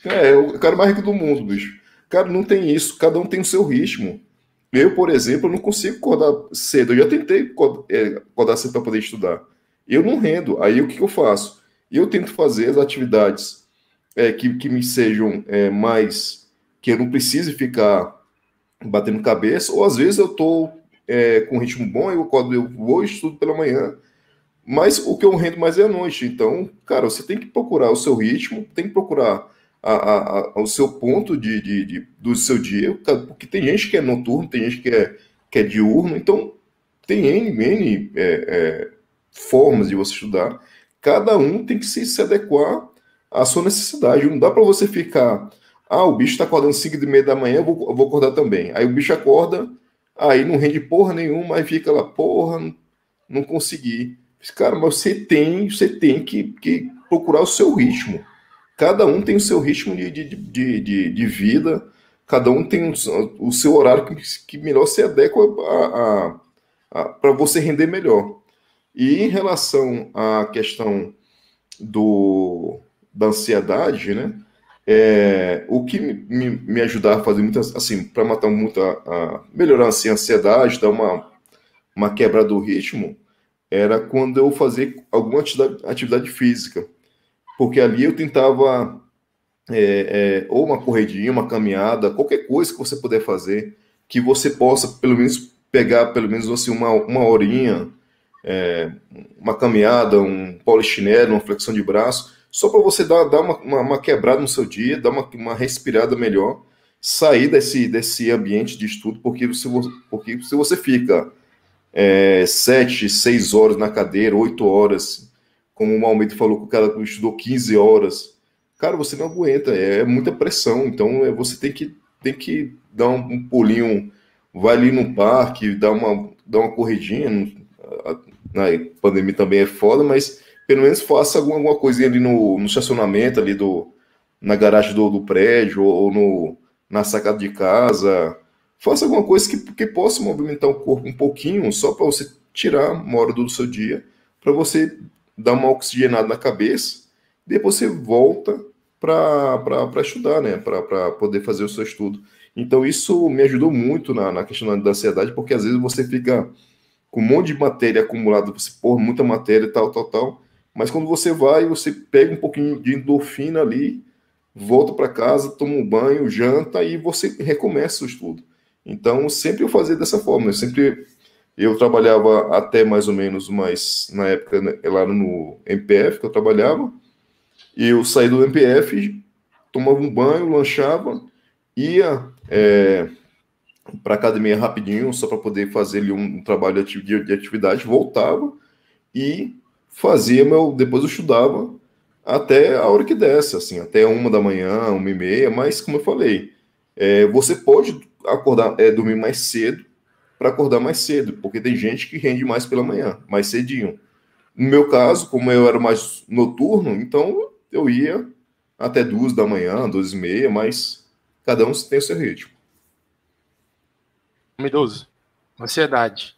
C: É o cara mais rico do mundo, bicho. Cara, não tem isso. Cada um tem o seu ritmo. Eu, por exemplo, não consigo acordar cedo. Eu já tentei acordar cedo para poder estudar. Eu não rendo. Aí o que eu faço? Eu tento fazer as atividades que me sejam mais. Que eu não precise ficar batendo cabeça. Ou às vezes eu estou com um ritmo bom, eu acordo, eu vou e estudo pela manhã. Mas o que eu rendo mais é à noite. Então, cara, você tem que procurar o seu ritmo, tem que procurar o seu ponto do seu dia, porque tem gente que é noturno, tem gente que é diurno, então tem N formas de você estudar. Cada um tem que se adequar à sua necessidade. Não dá para você ficar, o bicho está acordando 5h30 da manhã, eu vou acordar também. Aí o bicho acorda, aí não rende porra nenhuma, aí fica lá, porra, não consegui. Cara, mas você tem que procurar o seu ritmo. Cada um tem o seu ritmo de vida, cada um tem o seu horário que melhor se adequa para você render melhor. E em relação à questão da ansiedade, né? O que me ajudar a fazer muitas, assim, para matar muito, melhorar assim, a ansiedade, dar uma quebra do ritmo, era quando eu fazia alguma atividade física, porque ali eu tentava ou uma corridinha, uma caminhada, qualquer coisa que você puder fazer, que você possa pelo menos pegar pelo menos assim, uma horinha, uma caminhada, um polichinelo, uma flexão de braço, só para você dar uma quebrada no seu dia, dar uma respirada melhor, sair desse ambiente de estudo, porque se você fica 7, 6 horas na cadeira, 8 horas, como o Maomito falou que o cara estudou 15 horas, cara, você não aguenta, é muita pressão, então você tem que dar um pulinho, vai ali no parque, dar uma corridinha, na pandemia também é foda, mas pelo menos faça alguma coisinha ali no estacionamento, ali na garagem do prédio, ou na sacada de casa, faça alguma coisa que possa movimentar o corpo um pouquinho, só para você tirar uma hora do seu dia, para você dar uma oxigenada na cabeça, depois você volta para estudar, né? Para poder fazer o seu estudo. Então, isso me ajudou muito na questão da ansiedade, porque às vezes você fica com um monte de matéria acumulada, você porra, muita matéria e tal, mas quando você vai, você pega um pouquinho de endorfina ali, volta para casa, toma um banho, janta e você recomeça o estudo. Então, sempre eu fazia dessa forma. Eu trabalhava até mais ou menos, mas na época, né, lá no MPF que eu trabalhava, eu saí do MPF, tomava um banho, lanchava, ia para academia rapidinho, só para poder fazer ali um trabalho de atividade, voltava e fazia depois eu estudava até a hora que desse, assim, até 1 da manhã, 1h30, mas como eu falei, você pode acordar, dormir mais cedo para acordar mais cedo, porque tem gente que rende mais pela manhã, mais cedinho. No meu caso, como eu era mais noturno, então eu ia até 2 da manhã, 2h30, mas cada um tem o seu ritmo.
B: idoso. Ansiedade.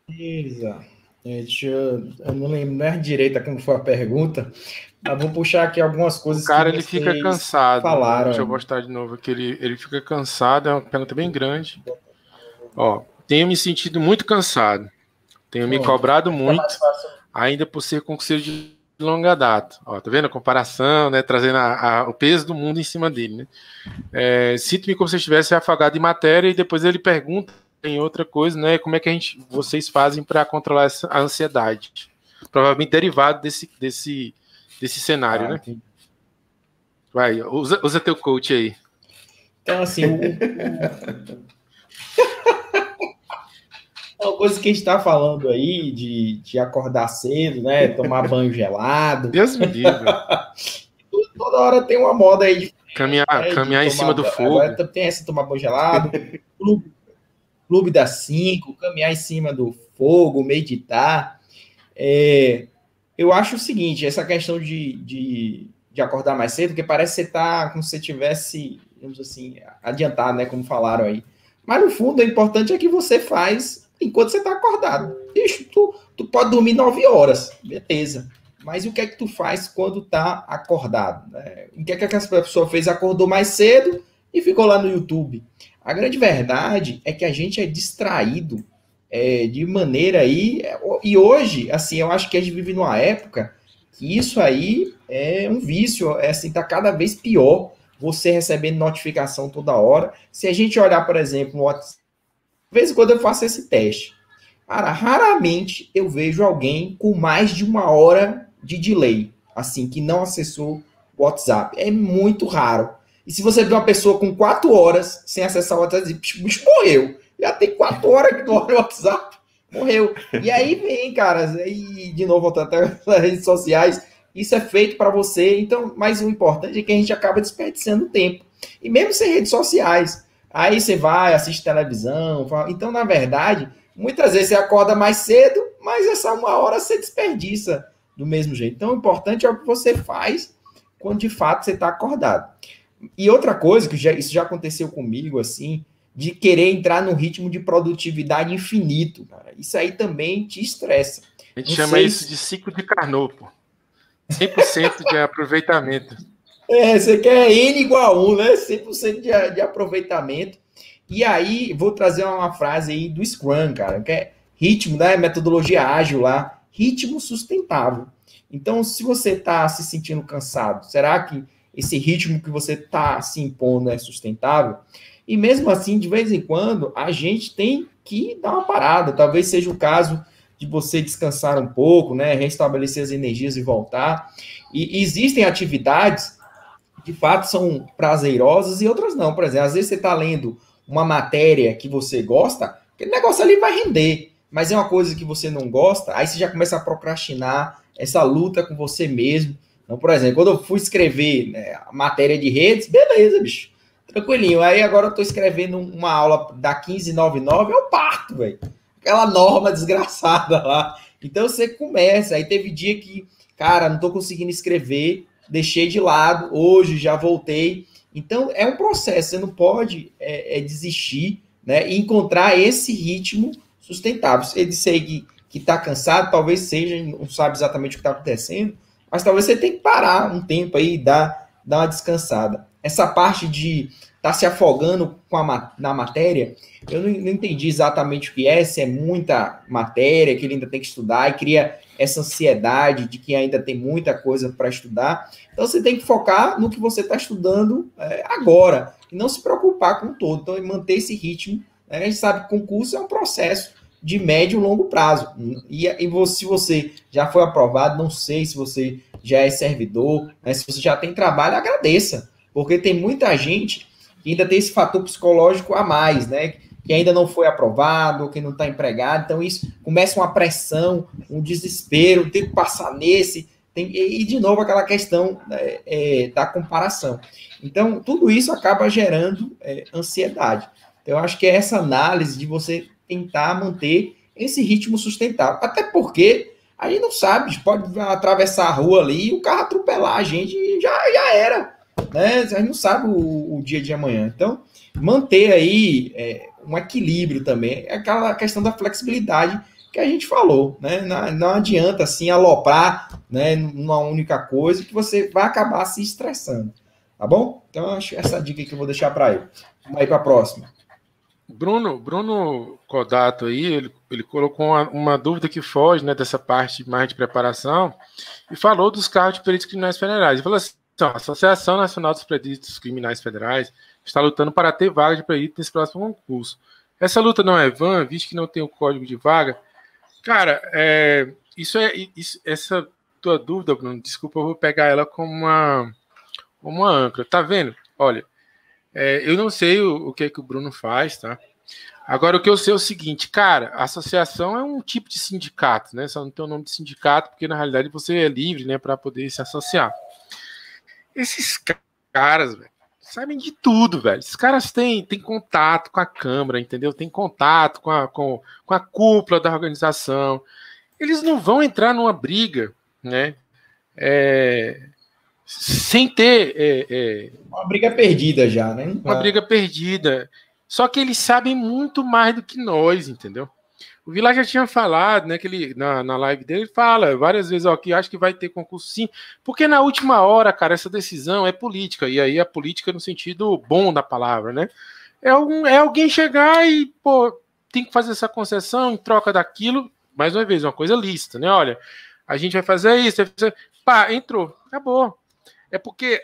A: Beleza. Eu não lembro mais direito como foi a pergunta, mas vou puxar aqui algumas coisas
B: O cara,
A: que
B: ele fica
A: vocês
B: cansado.
A: falaram.
B: Deixa eu mostrar de novo aqui. Ele fica cansado, é uma pergunta bem grande. Ó, tenho me sentido muito cansado. Tenho me cobrado muito, ainda por ser concurseiro de longa data. Ó, tá vendo a comparação, né? Trazendo o peso do mundo em cima dele, né? Sinto-me como se eu estivesse afogado em matéria, e depois ele pergunta em outra coisa, né? Como é que vocês fazem para controlar a ansiedade? Provavelmente derivado desse cenário, né?
A: Entendi.
B: Vai, usa teu coach aí.
A: Então, assim, Uma coisa que a gente está falando aí de acordar cedo, né? Tomar banho gelado.
B: Deus me livre.
A: Toda hora tem uma moda aí de
B: Caminhar em cima do fogo.
A: Agora tem essa de tomar banho gelado, clube das 5, caminhar em cima do fogo, meditar. Eu acho o seguinte, essa questão de acordar mais cedo, porque parece que você está como se você tivesse, digamos assim, adiantado, né? Como falaram aí. Mas no fundo, o importante é que você faz enquanto você está acordado. Bicho, tu pode dormir 9 horas, beleza. Mas o que é que tu faz quando tá acordado? O que é que essa pessoa fez? Acordou mais cedo e ficou lá no YouTube. A grande verdade é que a gente é distraído de maneira aí... E hoje, assim, eu acho que a gente vive numa época que isso aí é um vício, assim, tá cada vez pior, você recebendo notificação toda hora. Se a gente olhar, por exemplo, no WhatsApp, de vez em quando eu faço esse teste. Cara, raramente eu vejo alguém com mais de 1 hora de delay, assim, que não acessou o WhatsApp. É muito raro. E se você vê uma pessoa com 4 horas sem acessar o WhatsApp, o bicho morreu. Já tem 4 horas que não olha o WhatsApp. Morreu. E aí vem, cara, e de novo, voltando até nas redes sociais, isso é feito para você. Então, mas o importante é que a gente acaba desperdiçando tempo. E mesmo sem redes sociais. Aí você vai, assiste televisão. Então, na verdade, muitas vezes você acorda mais cedo, mas essa 1 hora você desperdiça do mesmo jeito. Então, o importante é o que você faz quando de fato você está acordado. E outra coisa, que isso já aconteceu comigo, assim, de querer entrar num ritmo de produtividade infinito, cara. Isso aí também te estressa.
B: A gente chama isso de ciclo de Carnot, pô. 100% de aproveitamento.
A: Você quer N igual a 1, né? 100% de aproveitamento. E aí, vou trazer uma frase aí do Scrum, cara, que é ritmo, né? Metodologia ágil lá. Ritmo sustentável. Então, se você está se sentindo cansado, será que esse ritmo que você está se impondo é sustentável? E mesmo assim, de vez em quando, a gente tem que dar uma parada. Talvez seja o caso de você descansar um pouco, né? Restabelecer as energias e voltar. E existem atividades que, de fato, são prazerosas e outras não. Por exemplo, às vezes você está lendo uma matéria que você gosta, aquele negócio ali vai render. Mas é uma coisa que você não gosta, aí você já começa a procrastinar essa luta com você mesmo. Então, por exemplo, quando eu fui escrever, né, a matéria de redes, beleza, bicho, tranquilinho. Aí agora eu tô escrevendo uma aula da 1599, eu parto, velho. Aquela norma desgraçada lá. Então você começa, aí teve dia que, cara, não tô conseguindo escrever, deixei de lado, hoje já voltei. Então é um processo, você não pode desistir, né, e encontrar esse ritmo sustentável. Você disse aí que está cansado, talvez seja, não sabe exatamente o que está acontecendo, mas talvez você tenha que parar um tempo aí e dar uma descansada. Essa parte de estar se afogando na matéria, eu não entendi exatamente o que é, se é muita matéria que ele ainda tem que estudar e cria essa ansiedade de que ainda tem muita coisa para estudar. Então você tem que focar no que você está estudando agora e não se preocupar com o todo. Então, manter esse ritmo. A gente sabe que concurso é um processo de médio e longo prazo. E se você já foi aprovado, não sei se você já é servidor, né? Se você já tem trabalho, agradeça. Porque tem muita gente que ainda tem esse fator psicológico a mais, né? Que ainda não foi aprovado, que não está empregado. Então, isso começa uma pressão, um desespero, tem que passar nesse. E, de novo, aquela questão da comparação. Então, tudo isso acaba gerando ansiedade. Então, eu acho que é essa análise de você tentar manter esse ritmo sustentável. Até porque a gente não sabe, pode atravessar a rua ali e o carro atropelar a gente e já era. Né? A gente não sabe o dia de amanhã. Então, manter aí um equilíbrio também. É aquela questão da flexibilidade que a gente falou. Né? Não adianta assim aloprar, né, numa única coisa que você vai acabar se estressando. Tá bom? Então, acho essa dica que eu vou deixar para ele. Vamos aí para a próxima.
B: Bruno Codato aí, ele colocou uma dúvida que foge, né, dessa parte mais de preparação e falou dos cargos de peritos criminais federais. Ele falou assim, a Associação Nacional dos Peritos Criminais Federais está lutando para ter vaga de perito nesse próximo concurso. Essa luta não é vã, visto que não tem o código de vaga? Cara, essa tua dúvida, Bruno, desculpa, eu vou pegar ela como uma âncora. Tá vendo? Olha, eu não sei o que é que o Bruno faz, tá? Agora, o que eu sei é o seguinte, cara, a associação é um tipo de sindicato, né? Só não tem o nome de sindicato, porque na realidade você é livre, né, para poder se associar. Esses caras, velho, sabem de tudo, velho. Esses caras têm contato com a Câmara, entendeu? Tem contato com a cúpula da organização. Eles não vão entrar numa briga, né? Sem ter...
A: Uma briga perdida já, né?
B: Uma briga perdida. Só que eles sabem muito mais do que nós, entendeu? O Vilar já tinha falado, né, que ele, na live dele, ele fala várias vezes, ó, que acho que vai ter concurso sim, porque na última hora, cara, essa decisão é política, e aí a política no sentido bom da palavra, né? É alguém chegar e, pô, tem que fazer essa concessão em troca daquilo, mais uma vez, uma coisa lícita, né? Olha, a gente vai fazer isso, pá, entrou, acabou. É porque...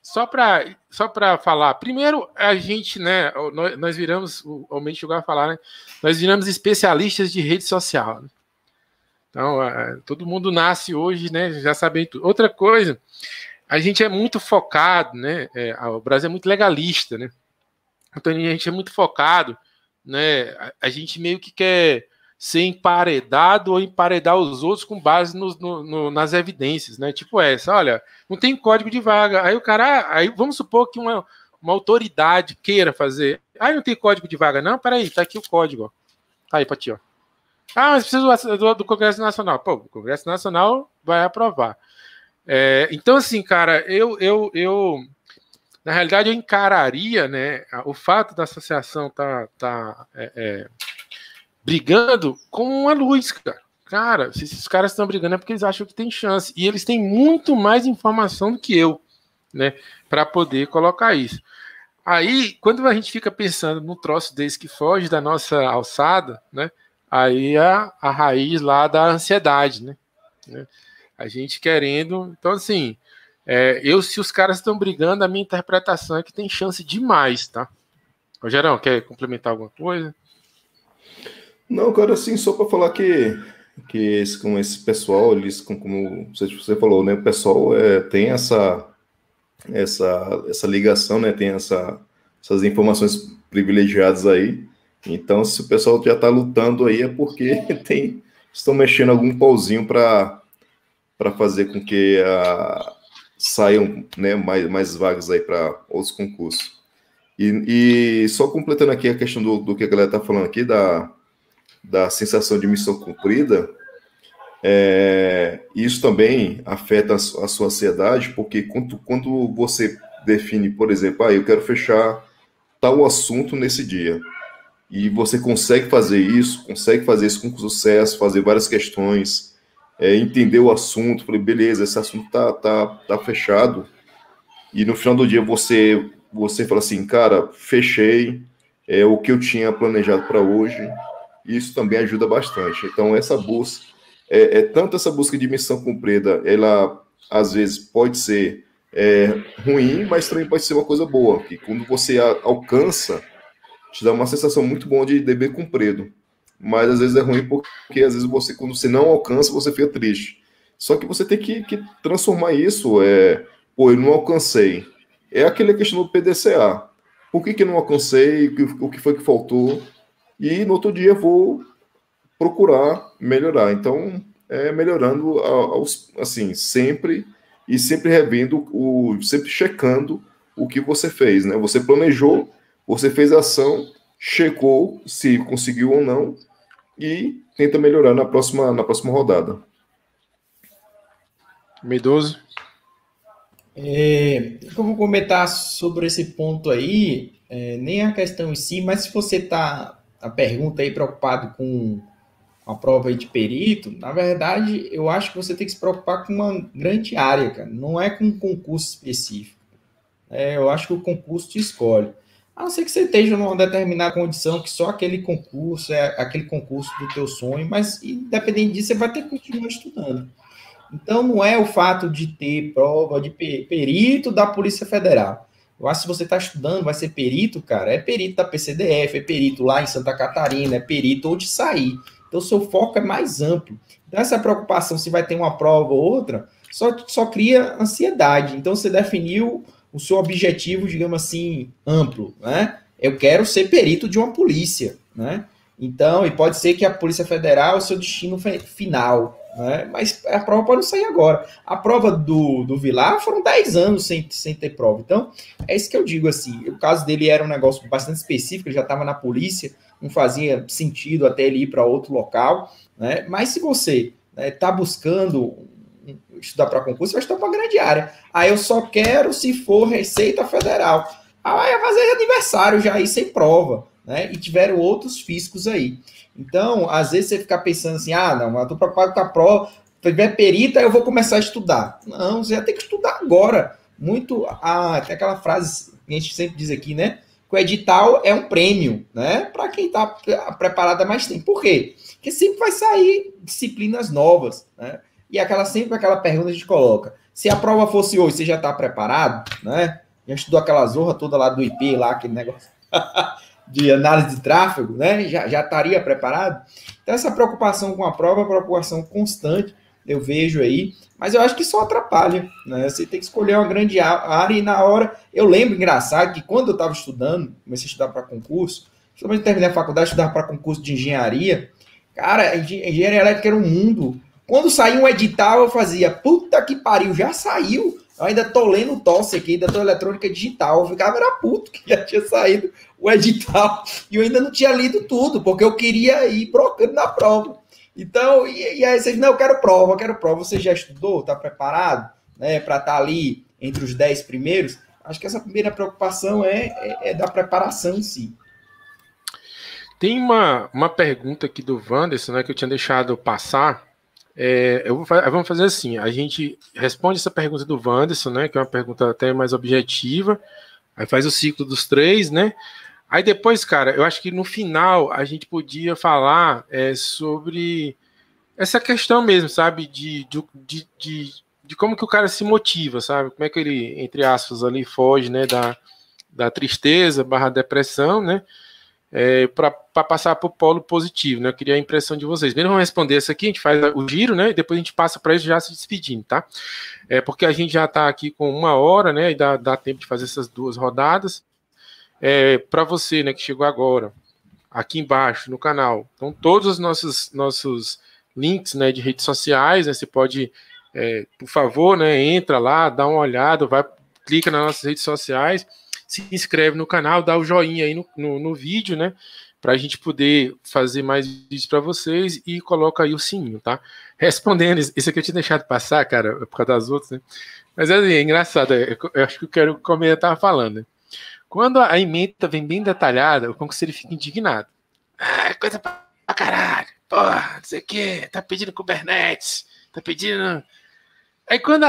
B: Só para falar, primeiro a gente, né, nós viramos, o Almeida chegou a falar, né, nós viramos especialistas de rede social. Né? Então, todo mundo nasce hoje, né, já sabendo tudo. Outra coisa, a gente é muito focado, né, o Brasil é muito legalista, né, então a gente é muito focado, né, a gente meio que quer ser emparedado ou emparedar os outros com base nas evidências, né? Tipo essa, olha, não tem código de vaga. Aí o cara, aí vamos supor que uma autoridade queira fazer. Ah, não tem código de vaga, não? Peraí, tá aqui o código, ó. Tá aí pra ti, ó. Ah, mas precisa do Congresso Nacional. Pô, o Congresso Nacional vai aprovar. Então, assim, cara, eu na realidade eu encararia, né, o fato da associação brigando com uma luz, cara. Cara, se esses caras estão brigando é porque eles acham que tem chance. E eles têm muito mais informação do que eu, né? Para poder colocar isso. Aí, quando a gente fica pensando num troço desse que foge da nossa alçada, né? Aí a raiz lá da ansiedade, né? A gente querendo... Então, assim, se os caras estão brigando, a minha interpretação é que tem chance demais, tá? Rogerão, quer complementar alguma coisa?
C: Não, cara, assim, só para falar que com esse pessoal, eles, como você falou, né, o pessoal tem essa ligação, né, tem essas informações privilegiadas aí. Então, se o pessoal já está lutando aí, é porque estão mexendo algum pauzinho para fazer com que saiam, né, mais vagas aí para outros concursos. E só completando aqui a questão do que a galera está falando aqui, da sensação de missão cumprida, isso também afeta a sua ansiedade, porque quando você define, por exemplo, eu quero fechar tal assunto nesse dia, e você consegue fazer isso com sucesso, fazer várias questões, entender o assunto, falei, beleza, esse assunto tá fechado, e no final do dia você fala assim, cara, fechei, o que eu tinha planejado para hoje. Isso também ajuda bastante. Então, essa busca, tanto essa busca de missão cumprida, ela às vezes pode ser ruim, mas também pode ser uma coisa boa, que quando você alcança, te dá uma sensação muito boa de dever cumprido. Mas às vezes é ruim porque às vezes quando você não alcança, você fica triste. Só que você tem que transformar isso, eu não alcancei. É aquela questão do PDCA. Por que não alcancei? O que foi que faltou? E no outro dia vou procurar melhorar. Então, melhorando assim, sempre, e sempre revendo, sempre checando o que você fez, né? Você planejou, você fez a ação, checou se conseguiu ou não, e tenta melhorar na próxima rodada.
B: Meidoso?
A: Eu vou comentar sobre esse ponto aí, nem a questão em si, mas se você está... A pergunta aí, preocupado com a prova aí de perito, na verdade, eu acho que você tem que se preocupar com uma grande área, cara. Não é com um concurso específico. Eu acho que o concurso te escolhe. A não ser que você esteja numa determinada condição, que só aquele concurso é aquele concurso do teu sonho, mas independente disso, você vai ter que continuar estudando. Então, não é o fato de ter prova de perito da Polícia Federal. Eu acho que se você está estudando, vai ser perito, cara, é perito da PCDF, é perito lá em Santa Catarina, é perito onde sair. Então, o seu foco é mais amplo. Então, essa preocupação se vai ter uma prova ou outra, só cria ansiedade. Então, você definiu o seu objetivo, digamos assim, amplo, né? eu quero ser perito de uma polícia, né? Então, e pode ser que a Polícia Federal é o seu destino final, né? Mas a prova pode não sair agora. A prova do Vilar foram 10 anos sem ter prova. Então, é isso que eu digo, assim. O caso dele era um negócio bastante específico, ele já estava na polícia, não fazia sentido até ele ir para outro local, né? Mas se você está buscando estudar para concurso, vai estudar para grande área. Aí eu só quero se for Receita Federal. Aí vai fazer aniversário já aí sem prova, né? E tiveram outros fiscos aí. Então, às vezes você fica pensando assim, não, eu estou preocupado com a prova, se tiver perita, eu vou começar a estudar. Não, você já tem que estudar agora. Tem aquela frase que a gente sempre diz aqui, né? Que o edital é um prêmio, né? Para quem está preparado há mais tempo. Por quê? Porque sempre vai sair disciplinas novas, né? E sempre aquela pergunta a gente coloca, se a prova fosse hoje, você já está preparado, né? Já estudou aquela zorra toda lá do IP, lá, aquele negócio de análise de tráfego, né? Já estaria preparado? Então, essa preocupação com a prova é uma preocupação constante, eu vejo aí, mas eu acho que só atrapalha, né? Você tem que escolher uma grande área e na hora... Eu lembro, engraçado, que quando eu estava estudando, comecei a estudar para concurso, principalmente terminei a faculdade, estudava para concurso de engenharia, cara, engenharia elétrica era um mundo. Quando saiu um edital, eu fazia, puta que pariu, já saiu. Eu ainda tô lendo o TOSS aqui, ainda tô eletrônica digital. Eu ficava, era puto que já tinha saído o edital. E eu ainda não tinha lido tudo, porque eu queria ir brocando na prova. Então, e aí você diz, não, eu quero prova. Você já estudou? Tá preparado? Né, para estar ali entre os 10 primeiros? Acho que essa primeira preocupação é da preparação em si.
B: Tem uma pergunta aqui do Wanderson, né, que eu tinha deixado passar. Vamos fazer assim, a gente responde essa pergunta do Wanderson, né, que é uma pergunta até mais objetiva, aí faz o ciclo dos 3, né, aí depois, cara, eu acho que no final a gente podia falar sobre essa questão mesmo, sabe, de como que o cara se motiva, sabe, como é que ele, entre aspas, ali foge, né, da tristeza / depressão, né, para passar para o polo positivo, né? Eu queria a impressão de vocês. Primeiro vamos responder essa aqui, a gente faz o giro, né? E depois a gente passa para isso já se despedindo, tá? Porque a gente já está aqui com 1 hora, né? E dá tempo de fazer essas 2 rodadas. Para você, né, que chegou agora, aqui embaixo no canal, então todos os nossos links, né, de redes sociais, né? Você pode, por favor, né? Entra lá, dá uma olhada, clica nas nossas redes sociais, se inscreve no canal, dá o joinha aí no vídeo, né? Para a gente poder fazer mais vídeos para vocês e coloca aí o sininho, tá? Respondendo, isso aqui eu tinha deixado passar, cara, por causa das outras, né? Mas é engraçado, eu acho que eu quero como eu estava falando, né? Quando a ementa vem bem detalhada, o concurseiro fica indignado. Coisa pra caralho, porra, não sei o quê, tá pedindo Kubernetes, tá pedindo... Aí quando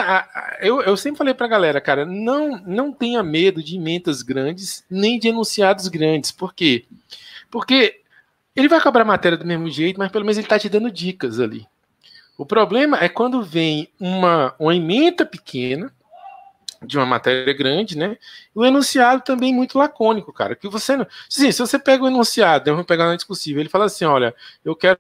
B: eu sempre falei pra galera, cara, não tenha medo de emendas grandes, nem de enunciados grandes. Por quê? Porque ele vai cobrar a matéria do mesmo jeito, mas pelo menos ele tá te dando dicas ali. O problema é quando vem uma ementa pequena, de uma matéria grande, né? E o enunciado também muito lacônico, cara. Que você não... Sim, se você pega o enunciado, vamos pegar na discussível, ele fala assim, olha, eu quero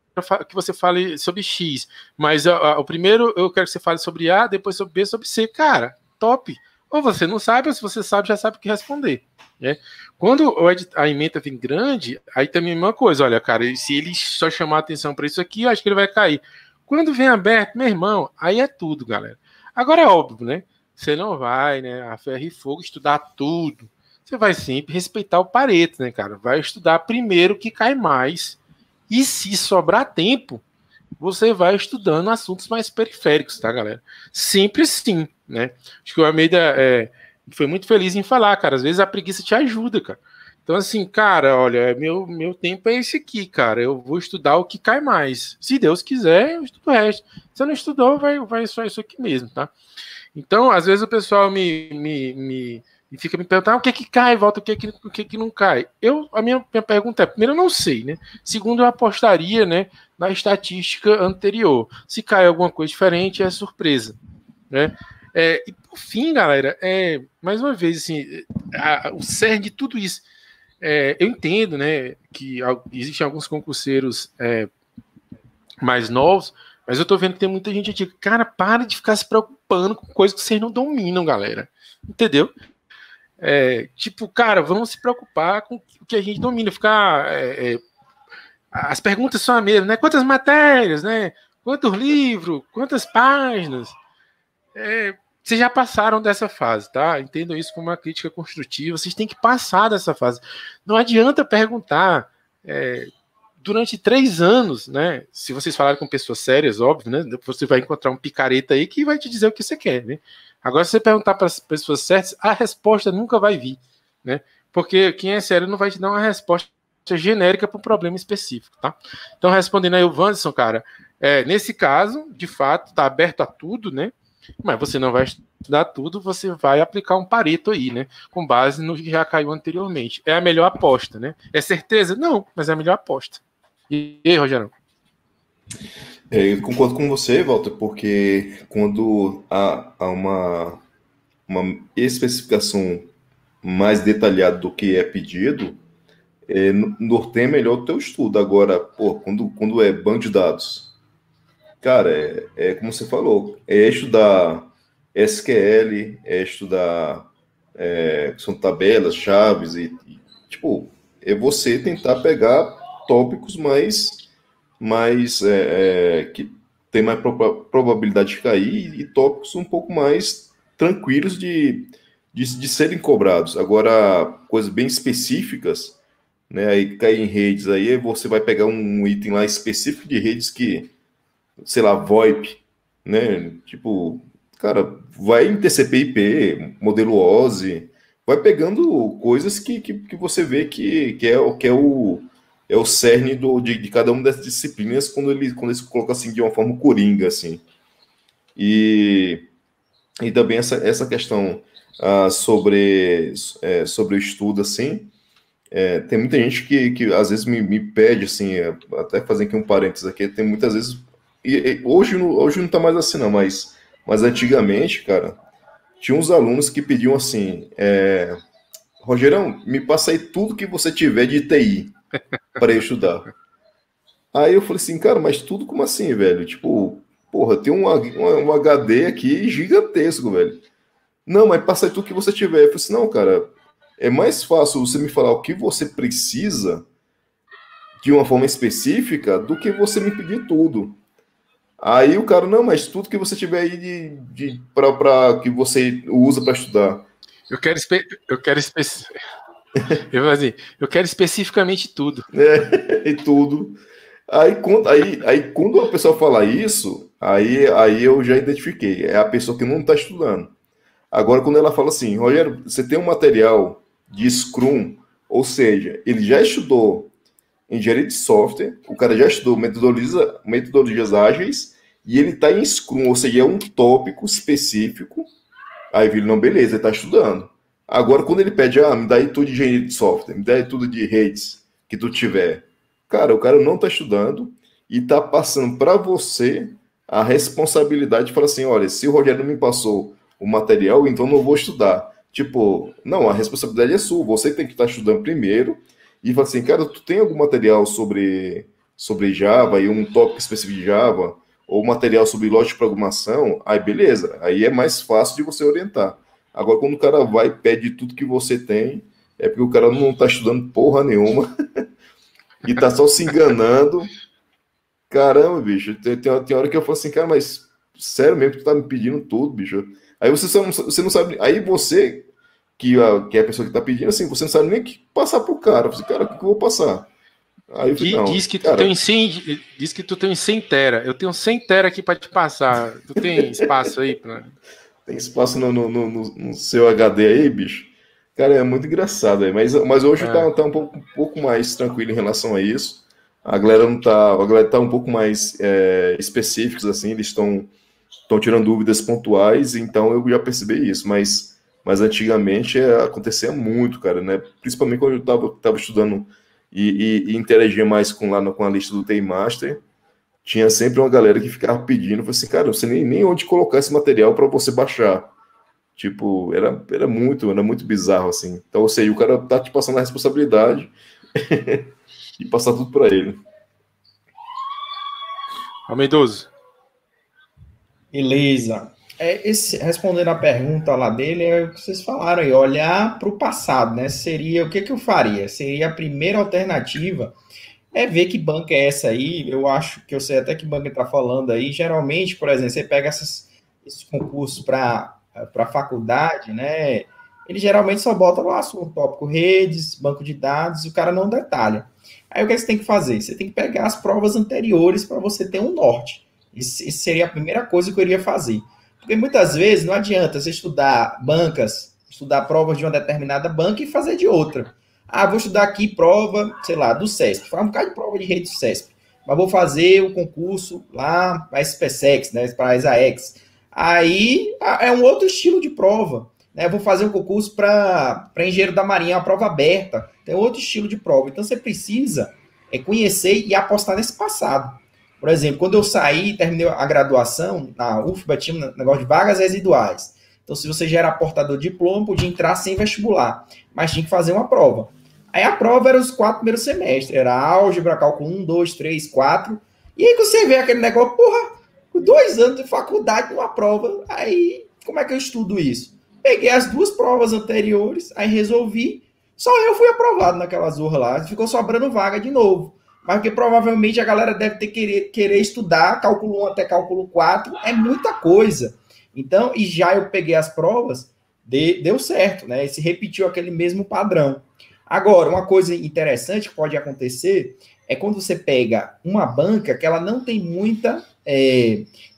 B: que você fale sobre X, mas o primeiro eu quero que você fale sobre A, depois sobre B, sobre C. Cara, top. Ou você não sabe, ou se você sabe, já sabe o que responder, né? Quando a ementa vem grande, aí também é a mesma coisa, olha, cara, se ele só chamar atenção para isso aqui, eu acho que ele vai cair. Quando vem aberto, meu irmão, aí é tudo, galera. Agora é óbvio, né? Você não vai, né, a ferro e fogo, estudar tudo. Você vai sempre respeitar o Pareto, né, cara? Vai estudar primeiro o que cai mais. E se sobrar tempo, você vai estudando assuntos mais periféricos, tá, galera? Sempre sim, né? Acho que o Almeida foi muito feliz em falar, cara. Às vezes a preguiça te ajuda, cara. Então, assim, cara, olha, meu tempo é esse aqui, cara. Eu vou estudar o que cai mais. Se Deus quiser, eu estudo o resto. Se eu não estudou, vai só isso aqui mesmo, tá? Então, às vezes o pessoal me fica me perguntando o que cai, volta, o que não cai. A minha pergunta é, primeiro, eu não sei, né? Segundo, eu apostaria, né, na estatística anterior. Se cai alguma coisa diferente, é surpresa, né? E por fim, galera, mais uma vez, assim, o cerne de tudo isso, eu entendo, né, que existem alguns concurseiros mais novos, mas eu tô vendo que tem muita gente antiga. Cara, para de ficar se preocupando com coisas que vocês não dominam, galera. Entendeu? Tipo, cara, vamos se preocupar com o que a gente domina, ficar... as perguntas são as mesmas, né? Quantas matérias, né? Quantos livros, quantas páginas? Vocês já passaram dessa fase, tá? Entendam isso como uma crítica construtiva. Vocês têm que passar dessa fase. Não adianta perguntar durante 3 anos, né? Se vocês falarem com pessoas sérias, óbvio, né? Você vai encontrar um picareta aí que vai te dizer o que você quer, né? Agora, se você perguntar para as pessoas certas, a resposta nunca vai vir, né? Porque quem é sério não vai te dar uma resposta genérica para um problema específico, tá? Então, respondendo aí o Wanderson, cara, nesse caso, de fato, está aberto a tudo, né? Mas você não vai estudar tudo, você vai aplicar um Pareto aí, né? Com base no que já caiu anteriormente. É a melhor aposta, né? É certeza? Não, mas é a melhor aposta. E aí, Rogerão?
C: Eu concordo com você, Walter, porque quando há uma especificação mais detalhada do que é pedido, norteia melhor o teu estudo. Agora, quando é banco de dados, cara, como você falou, é estudar SQL, estudar são tabelas, chaves tipo, é você tentar pegar tópicos mais que tem mais probabilidade de cair e tópicos um pouco mais tranquilos de serem cobrados. Agora, coisas bem específicas, né, aí cair em redes, aí você vai pegar um item lá específico de redes que, sei lá, VoIP, né, tipo, cara, vai em TCP/IP, modelo OSI, vai pegando coisas que você vê que é o cerne de cada uma dessas disciplinas quando ele se coloca assim de uma forma coringa, assim. E também essa questão sobre o estudo, assim, tem muita gente que às vezes me pede, assim, até fazer aqui um parênteses aqui, tem muitas vezes, hoje não tá mais assim não, mas antigamente, cara, tinha uns alunos que pediam assim, Rogerão, me passa aí tudo que você tiver de TI para eu estudar. Aí eu falei assim, cara, mas tudo como assim, velho? Tipo, porra, tem um HD aqui gigantesco, velho. Não, mas passa aí tudo que você tiver. Eu falei assim, não, cara, é mais fácil você me falar o que você precisa de uma forma específica do que você me pedir tudo. Aí o cara, não, mas tudo que você tiver aí que você usa para estudar.
B: Eu quero eu quero especificamente tudo.
C: E tudo. Aí quando a pessoa fala isso, aí eu já identifiquei. É a pessoa que não está estudando. Agora, quando ela fala assim, Rogério, você tem um material de Scrum, ou seja, ele já estudou engenharia de software, o cara já estudou metodologias ágeis, e ele está em Scrum, ou seja, é um tópico específico. Aí ele, não, beleza, ele está estudando. Agora, quando ele pede, me dá aí tudo de engenharia de software, me dá aí tudo de redes que tu tiver. Cara, o cara não está estudando e está passando para você a responsabilidade de falar assim, olha, se o Rogério não me passou o material, então não vou estudar. Tipo, não, a responsabilidade é sua, você tem que estar estudando primeiro e falar assim, cara, tu tem algum material sobre Java e um tópico específico de Java, ou material sobre lógica de programação, aí beleza, aí é mais fácil de você orientar. Agora, quando o cara vai e pede tudo que você tem, é porque o cara não está estudando porra nenhuma e tá só se enganando. Caramba, bicho, tem hora que eu falo assim, cara, mas sério mesmo que tu tá me pedindo tudo, bicho? Aí você não sabe, aí você, que é a pessoa que tá pedindo, assim, você não sabe nem que passar pro cara. Eu falei, cara, o que eu vou passar? Aí eu falei, não,
B: diz que
C: cara,
B: tu tem 100 tera. Eu tenho 100 tera aqui para te passar. Tu tem espaço aí para?
C: Tem espaço no seu HD aí, bicho? Cara, é muito engraçado aí, mas hoje tá um pouco mais tranquilo em relação a isso. A galera não tá, a galera tá um pouco mais específicos, assim, eles estão tirando dúvidas pontuais, então eu já percebi isso, mas antigamente acontecia muito, cara, né? Principalmente quando eu tava estudando e interagia mais com a lista do TI Master, tinha sempre uma galera que ficava pedindo, falei assim, cara, você nem onde colocar esse material para você baixar. Tipo, era muito bizarro, assim. Então, ou seja, o cara tá te passando a responsabilidade e passar tudo para ele.
B: Almeidoso.
A: Beleza. Respondendo a pergunta lá dele, é o que vocês falaram aí, olhar para o passado, né? Seria, o que que eu faria? Seria a primeira alternativa, é ver que banca é essa aí, eu acho que eu sei até que banca ele está falando aí, geralmente, por exemplo, você pega esses concursos para faculdade, né? Ele geralmente só bota lá o tópico redes, banco de dados, e o cara não detalha. Aí o que você tem que fazer? Você tem que pegar as provas anteriores para você ter um norte. Isso seria a primeira coisa que eu iria fazer. Porque muitas vezes não adianta você estudar bancas, estudar provas de uma determinada banca e fazer de outra. Ah, vou estudar aqui prova, sei lá, do CESP. Faz um bocado de prova de rede do CESP. Mas vou fazer o concurso lá para a SPSEX, né, para a ESAEX. Aí é um outro estilo de prova. Né? Vou fazer um concurso para engenheiro da marinha, uma prova aberta. Tem outro estilo de prova. Então você precisa conhecer e apostar nesse passado. Por exemplo, quando eu saí, terminei a graduação, na UFBA tinha um negócio de vagas residuais. Então, se você já era portador de diploma, podia entrar sem vestibular, mas tinha que fazer uma prova. Aí a prova era os 4 primeiros semestres, era álgebra, cálculo 1, 2, 3, 4. E aí você vê aquele negócio, porra, com 2 anos de faculdade, uma prova, aí como é que eu estudo isso? Peguei as 2 provas anteriores, aí resolvi, só eu fui aprovado naquela zorra lá, ficou sobrando vaga de novo. Mas porque provavelmente a galera deve ter querer estudar cálculo 1 até cálculo 4, é muita coisa. Então, e já eu peguei as provas, deu certo, né? E se repetiu aquele mesmo padrão. Agora, uma coisa interessante que pode acontecer é quando você pega uma banca que ela não tem muita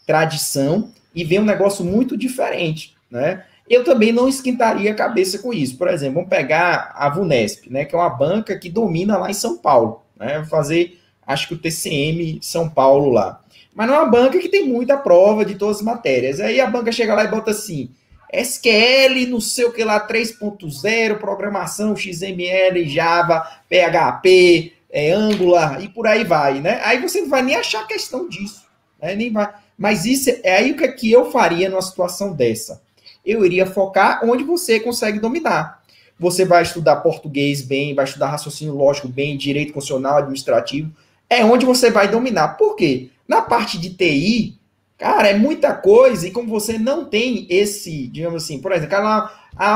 A: tradição e vê um negócio muito diferente, né? Eu também não esquentaria a cabeça com isso. Por exemplo, vamos pegar a VUNESP, né? Que é uma banca que domina lá em São Paulo. Né? Vou fazer, acho que o TCM São Paulo lá. Mas não é uma banca que tem muita prova de todas as matérias. Aí a banca chega lá e bota assim, SQL, não sei o que lá, 3.0, programação, XML, Java, PHP, Angular, e por aí vai, né? Aí você não vai nem achar questão disso, né? Nem vai. Mas isso é aí o que eu faria numa situação dessa. Eu iria focar onde você consegue dominar. Você vai estudar português bem, vai estudar raciocínio lógico bem, direito constitucional, administrativo, é onde você vai dominar. Por quê? Na parte de TI, cara, é muita coisa, e como você não tem esse, digamos assim, por exemplo,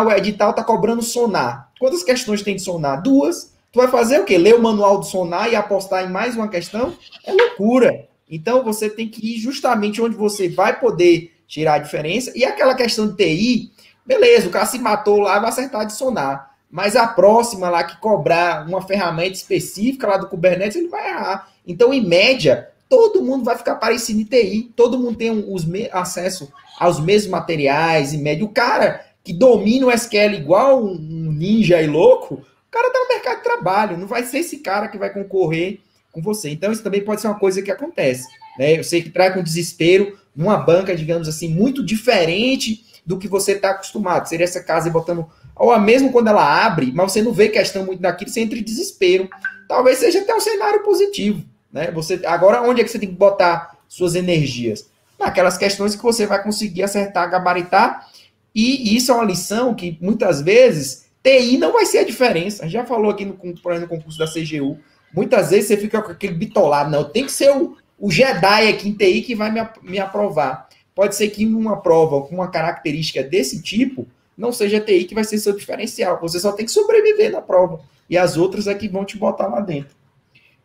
A: o edital está cobrando sonar. Quantas questões tem de sonar? 2. Tu vai fazer o quê? Ler o manual do sonar e apostar em mais uma questão? É loucura. Então, você tem que ir justamente onde você vai poder tirar a diferença. E aquela questão de TI, beleza, o cara se matou lá, vai acertar de sonar. Mas a próxima lá que cobrar uma ferramenta específica lá do Kubernetes, ele vai errar. Então, em média, todo mundo vai ficar parecido em TI, todo mundo tem acesso aos mesmos materiais, em média. O cara que domina o SQL igual um ninja e louco, o cara tá no mercado de trabalho, não vai ser esse cara que vai concorrer com você. Então, isso também pode ser uma coisa que acontece. Né? Eu sei que traz com desespero numa banca, digamos assim, muito diferente do que você está acostumado. Seria essa casa botando... Ou mesmo quando ela abre, mas você não vê questão muito daquilo, você entra em desespero. Talvez seja até um cenário positivo. Né? Agora, onde é que você tem que botar suas energias? Naquelas questões que você vai conseguir acertar, gabaritar, e isso é uma lição que, muitas vezes, TI não vai ser a diferença. A gente já falou aqui, por exemplo, no concurso da CGU, muitas vezes você fica com aquele bitolado, não, tem que ser o Jedi aqui em TI que vai me aprovar. Pode ser que numa prova com uma característica desse tipo, não seja TI que vai ser seu diferencial. Você só tem que sobreviver na prova. E as outras é que vão te botar lá dentro.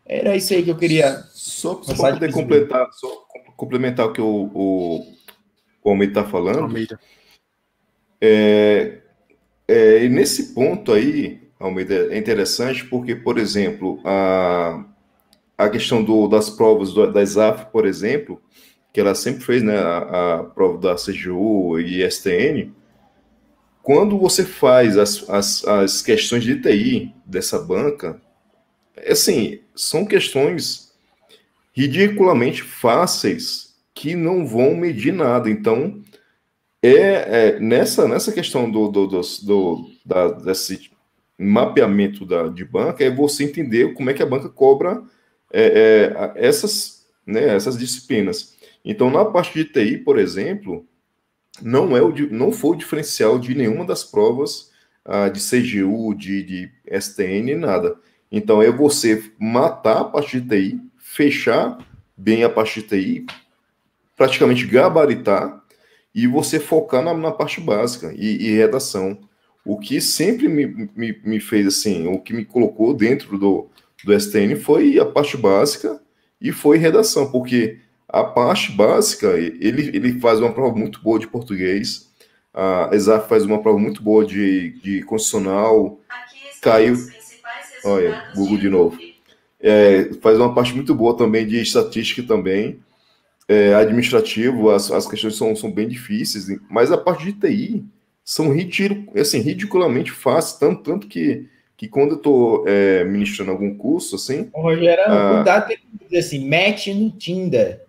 A: Era isso aí que eu queria...
C: Só para poder complementar o que o Almeida está falando. Almeida. E nesse ponto aí, Almeida, é interessante porque, por exemplo, a questão das provas da ESAF, por exemplo, que ela sempre fez, né, a prova da CGU e STN, quando você faz as questões de TI dessa banca, assim, são questões ridiculamente fáceis que não vão medir nada. Então, nessa questão desse mapeamento de banca, é você entender como é que a banca cobra essas disciplinas. Então, na parte de TI, por exemplo, não foi o diferencial de nenhuma das provas de CGU, de STN, nada. Então, é você matar a parte de TI, fechar bem a parte de TI, praticamente gabaritar, e você focar na parte básica e redação. O que sempre me fez assim, o que me colocou dentro do STN foi a parte básica e foi redação, porque a parte básica, ele faz uma prova muito boa de português, a Exaf faz uma prova muito boa de constitucional, caiu, olha, Google de novo, faz uma parte muito boa também de estatística também, administrativo, as questões são bem difíceis, mas a parte de TI são ridiculamente fáceis, tanto que quando eu estou ministrando algum curso, assim...
A: Rogério, cuidado com dizer assim, match no Tinder.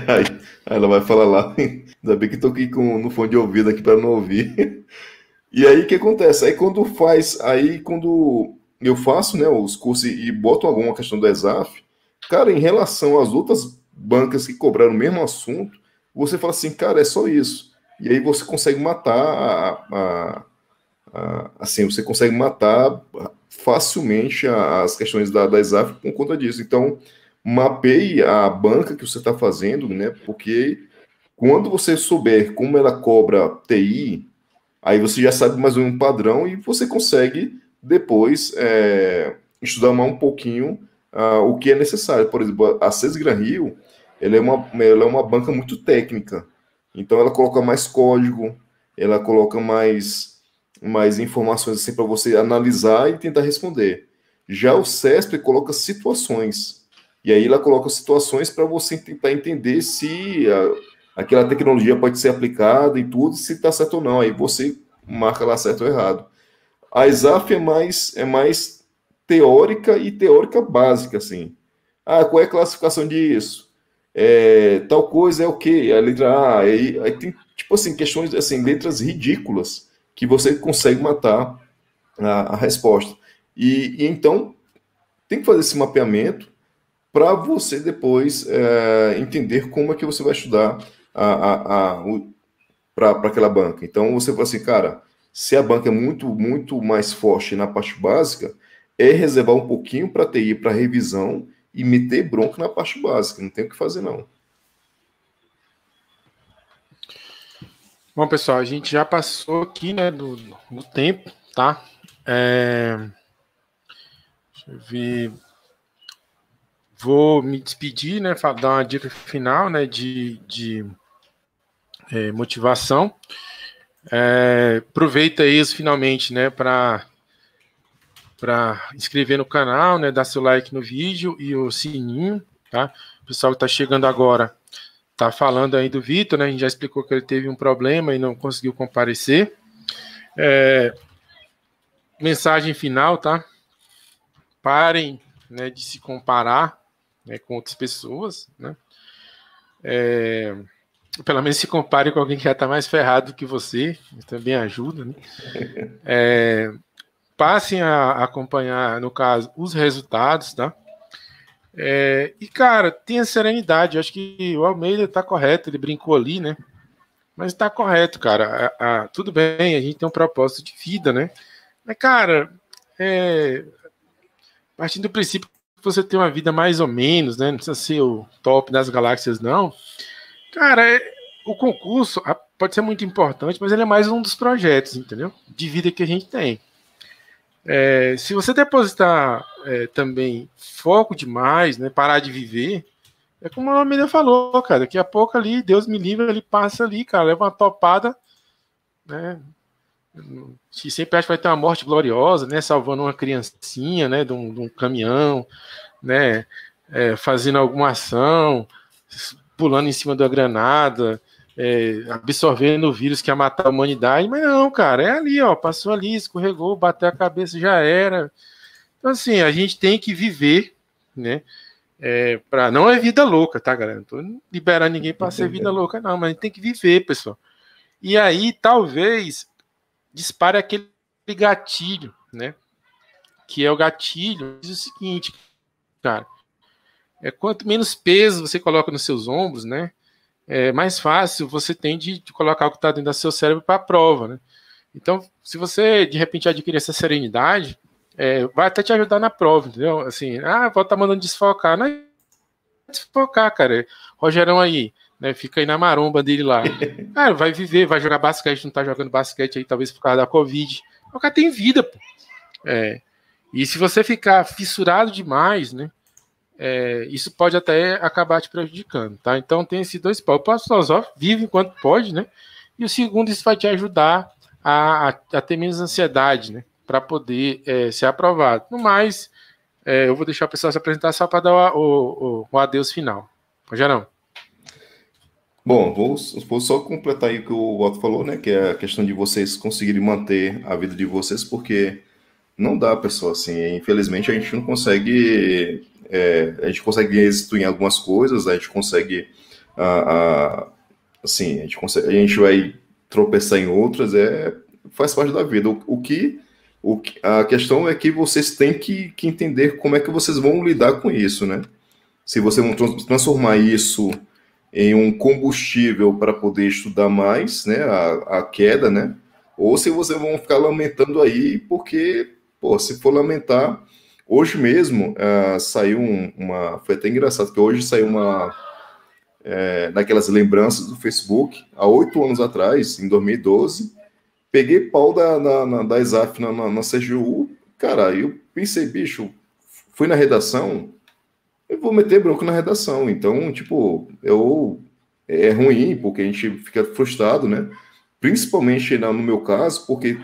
C: Aí ela vai falar lá, ainda bem que estou aqui no fone de ouvido aqui para não ouvir. E aí o que acontece? Aí quando eu faço, né, os cursos e boto alguma questão do ESAF, cara, em relação às outras bancas que cobraram o mesmo assunto, você fala assim, cara, é só isso. E aí você consegue matar assim, você consegue matar facilmente as questões da ESAF por conta disso. Então, mapeie a banca que você está fazendo, né? Porque quando você souber como ela cobra TI, aí você já sabe mais ou menos um padrão e você consegue depois estudar mais um pouquinho o que é necessário. Por exemplo, a CES Gran Rio, ela é uma banca muito técnica. Então, ela coloca mais código, ela coloca mais informações assim, para você analisar e tentar responder. Já o CESP coloca situações. E aí ela coloca situações para você tentar entender se aquela tecnologia pode ser aplicada e tudo, se está certo ou não. Aí você marca lá certo ou errado. A ESAF é mais teórica e teórica básica, assim. Qual é a classificação disso? Tal coisa é o quê? A letra A. Aí tem, tipo assim, questões, assim, letras ridículas que você consegue matar a resposta. E então, tem que fazer esse mapeamento para você depois entender como é que você vai estudar para aquela banca. Então, você fala assim, cara, se a banca é muito, muito mais forte na parte básica, reservar um pouquinho para TI, para revisão, e meter bronca na parte básica. Não tem o que fazer, não.
B: Bom, pessoal, a gente já passou aqui, né, do tempo, tá? Deixa eu ver. Vou me despedir, né, dar uma dica final, né, de motivação. Aproveita isso finalmente, né, para inscrever no canal, né, dar seu like no vídeo e o sininho, tá? O pessoal que está chegando agora tá falando aí do Vitor, né? A gente já explicou que ele teve um problema e não conseguiu comparecer. Mensagem final, tá? Parem, né, de se comparar, né, com outras pessoas, né? Pelo menos se compare com alguém que já está mais ferrado que você, isso também ajuda, né? Passem a acompanhar, no caso, os resultados, tá? E, cara, tenha serenidade. Eu acho que o Almeida tá correto, ele brincou ali, né? Mas tá correto, cara. Tudo bem, a gente tem um propósito de vida, né? Mas, cara, partindo do princípio que você tem uma vida mais ou menos, né? Não precisa ser o top das galáxias, não. Cara, o concurso pode ser muito importante, mas ele é mais um dos projetos, entendeu? De vida que a gente tem. Se você depositar também foco demais, né, parar de viver, é como a Almeida falou, cara, daqui a pouco ali, Deus me livre, ele passa ali, cara, leva uma topada, né, que sempre acha que vai ter uma morte gloriosa, né, salvando uma criancinha, né, de um caminhão, né, fazendo alguma ação, pulando em cima da granada, absorvendo o vírus que ia matar a humanidade, mas não, cara, é ali, ó, passou ali, escorregou, bateu a cabeça, já era. Então, assim, a gente tem que viver, né, não é vida louca, tá, galera? Não tô liberando ninguém para ser vida louca, não, mas a gente tem que viver, pessoal. E aí, talvez, dispare aquele gatilho, né, que é o gatilho, diz o seguinte, cara, quanto menos peso você coloca nos seus ombros, né, mais fácil você tem de colocar o que está dentro do seu cérebro para a prova, né? Então, se você, de repente, adquirir essa serenidade, vai até te ajudar na prova, entendeu? Assim, vou estar mandando desfocar. Não é desfocar, cara. Rogerão aí, né? Fica aí na maromba dele lá. Cara, vai viver, vai jogar basquete, não tá jogando basquete aí, talvez por causa da Covid. O cara tem vida, pô. E se você ficar fissurado demais, né? Isso pode até acabar te prejudicando, tá? Então tem esses dois pontos. O passo filosófico vive enquanto pode, né? E o segundo, isso vai te ajudar a ter menos ansiedade, né? Para poder ser aprovado. No mais, eu vou deixar o pessoal se apresentar só para dar o adeus final. Gerão.
C: Bom, vou só completar aí o que o Otto falou, né? Que é a questão de vocês conseguirem manter a vida de vocês, porque não dá, pessoal, assim, infelizmente a gente não consegue, a gente consegue êxito em algumas coisas, a gente consegue, assim, a gente vai tropeçar em outras, faz parte da vida. A questão é que vocês têm que entender como é que vocês vão lidar com isso, né? Se vocês vão transformar isso em um combustível para poder estudar mais, né, a queda, né? Ou se vocês vão ficar lamentando aí, porque, pô, se for lamentar, hoje mesmo saiu foi até engraçado, que hoje saiu daquelas lembranças do Facebook, há 8 anos atrás, em 2012, peguei pau da ESAF na CGU, cara, eu pensei, bicho, fui na redação, eu vou meter bronca na redação. Então, tipo, é ruim, porque a gente fica frustrado, né? Principalmente no meu caso, porque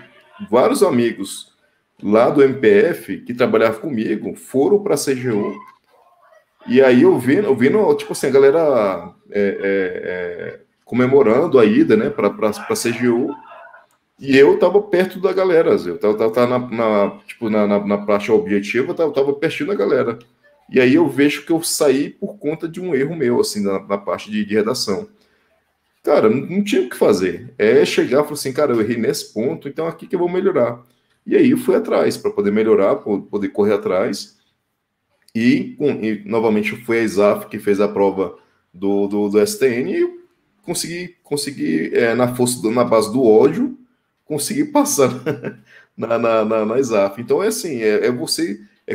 C: vários amigos lá do MPF que trabalhavam comigo foram para a CGU. E aí eu vendo, tipo assim, a galera comemorando a ida, né, para a CGU. E eu tava perto da galera, eu tava na parte objetiva, eu tava pertinho da galera. E aí eu vejo que eu saí por conta de um erro meu, assim, na parte de redação. Cara, não tinha o que fazer. Chegar e falar assim, cara, eu errei nesse ponto, então aqui que eu vou melhorar. E aí eu fui atrás, para poder melhorar, para poder correr atrás. E novamente foi a ESAF que fez a prova do STN e eu consegui na base do ódio, consegui passar na ESAF. Então é assim,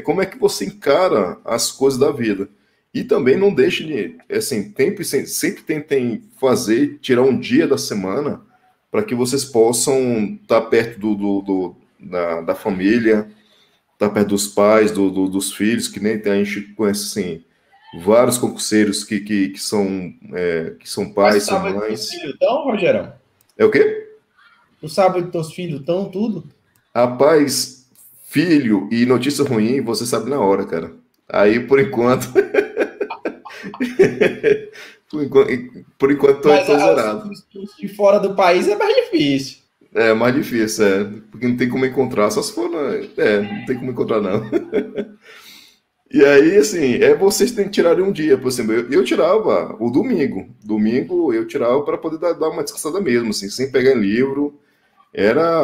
C: como é que você encara as coisas da vida. E também não deixe de, assim, sempre tentem tirar um dia da semana para que vocês possam estar perto da família, estar perto dos pais, dos filhos, que nem a gente conhece, assim, vários concurseiros que são pais, são mães.
A: Mas teus filhos estão, Rogerão?
C: É o quê?
A: Tu sabe que teus filhos estão, tudo?
C: Rapaz, filho e notícia ruim, você sabe na hora, cara. Aí, por enquanto... por enquanto tô zerado.
A: De fora do país é mais difícil.
C: É mais difícil, porque não tem como encontrar, só se for, não tem como encontrar, não. E aí, assim, vocês têm que tirar um dia, por exemplo, eu tirava o domingo eu tirava para poder dar uma descansada mesmo, assim, sem pegar em livro.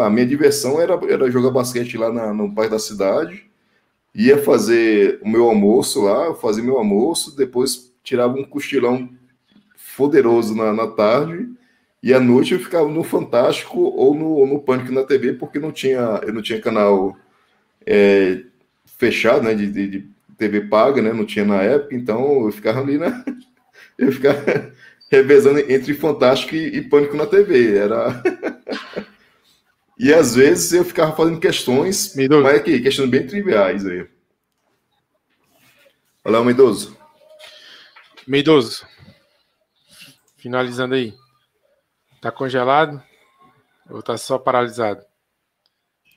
C: A minha diversão era jogar basquete lá no parque da cidade, ia fazer o meu almoço lá, fazia meu almoço, depois tirava um cochilão poderoso na tarde, e à noite eu ficava no Fantástico ou no Pânico na TV, porque eu não tinha canal fechado, né, de TV paga, né, não tinha na época, então eu ficava ali, né, eu ficava revezando entre Fantástico e Pânico na TV, E às vezes eu ficava fazendo questões, mas questões bem triviais aí. Olá, Meidoso.
B: Meidoso. Finalizando aí. Tá congelado? Ou tá só paralisado?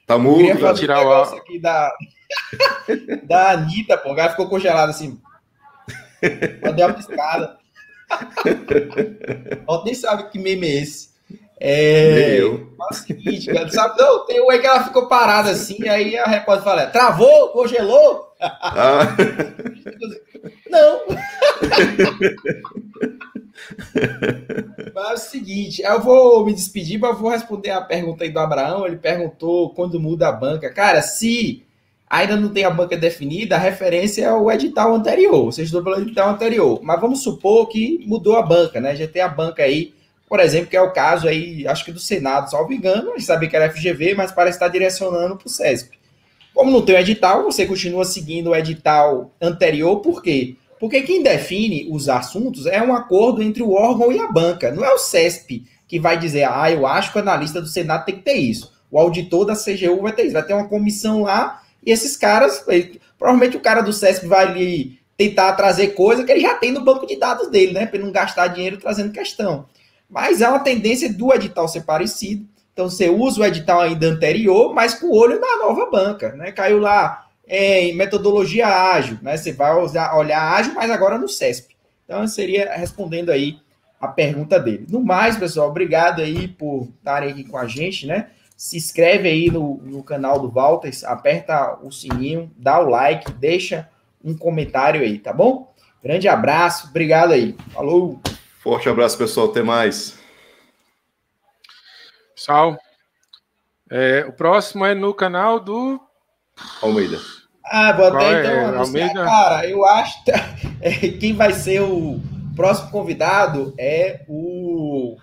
C: Tá mudo.
A: Eu queria fazer tirar um negócio aqui da Anitta, pô. O cara ficou congelado assim. Deu uma piscada. Nem sabe que meme é esse. É o seguinte, cara, sabe? Não, tem um aí que ela ficou parada assim, aí a repórter fala: travou, congelou? Não. Mas é o seguinte, eu vou me despedir, mas vou responder a pergunta aí do Abraão. Ele perguntou quando muda a banca. Cara, se ainda não tem a banca definida, a referência é o edital anterior. Vocês estão pelo edital anterior. Mas vamos supor que mudou a banca, né? Já tem a banca aí, por exemplo, que é o caso aí, acho que do Senado, salvo engano. A gente sabia que era FGV, mas parece estar direcionando para o SESP. Como não tem o edital, você continua seguindo o edital anterior, por quê? Porque quem define os assuntos é um acordo entre o órgão e a banca. Não é o CESP que vai dizer, eu acho que o analista do Senado tem que ter isso. O auditor da CGU vai ter isso. Vai ter uma comissão lá e esses caras, provavelmente o cara do CESP vai ali tentar trazer coisa que ele já tem no banco de dados dele, né? Para ele não gastar dinheiro trazendo questão. Mas é uma tendência do edital ser parecido. Então você usa o edital ainda anterior, mas com o olho na nova banca, né? Caiu lá em metodologia ágil, né? Você vai olhar ágil, mas agora no CESP. Então seria respondendo aí a pergunta dele. No mais, pessoal, obrigado aí por estarem aqui com a gente, né? Se inscreve aí no canal do Walters, aperta o sininho, dá o like, deixa um comentário aí, tá bom? Grande abraço, obrigado aí. Falou!
C: Forte abraço, pessoal. Até mais.
B: Pessoal, o próximo é no canal do
C: Almeida.
A: Vou até então anunciar,
B: Almeida?
A: Cara, eu acho que quem vai ser o próximo convidado é o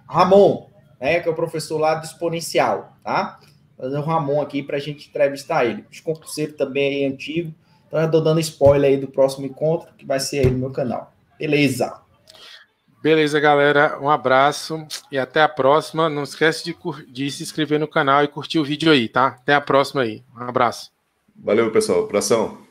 A: Ramon, né, que é o professor lá do Exponencial, tá? Fazer o Ramon aqui para a gente entrevistar ele. Os concurseiros também é antigo, então eu estou dando spoiler aí do próximo encontro, que vai ser aí no meu canal. Beleza.
B: Beleza, galera. Um abraço e até a próxima. Não esquece de se inscrever no canal e curtir o vídeo aí, tá? Até a próxima aí. Um abraço.
C: Valeu, pessoal. Abração.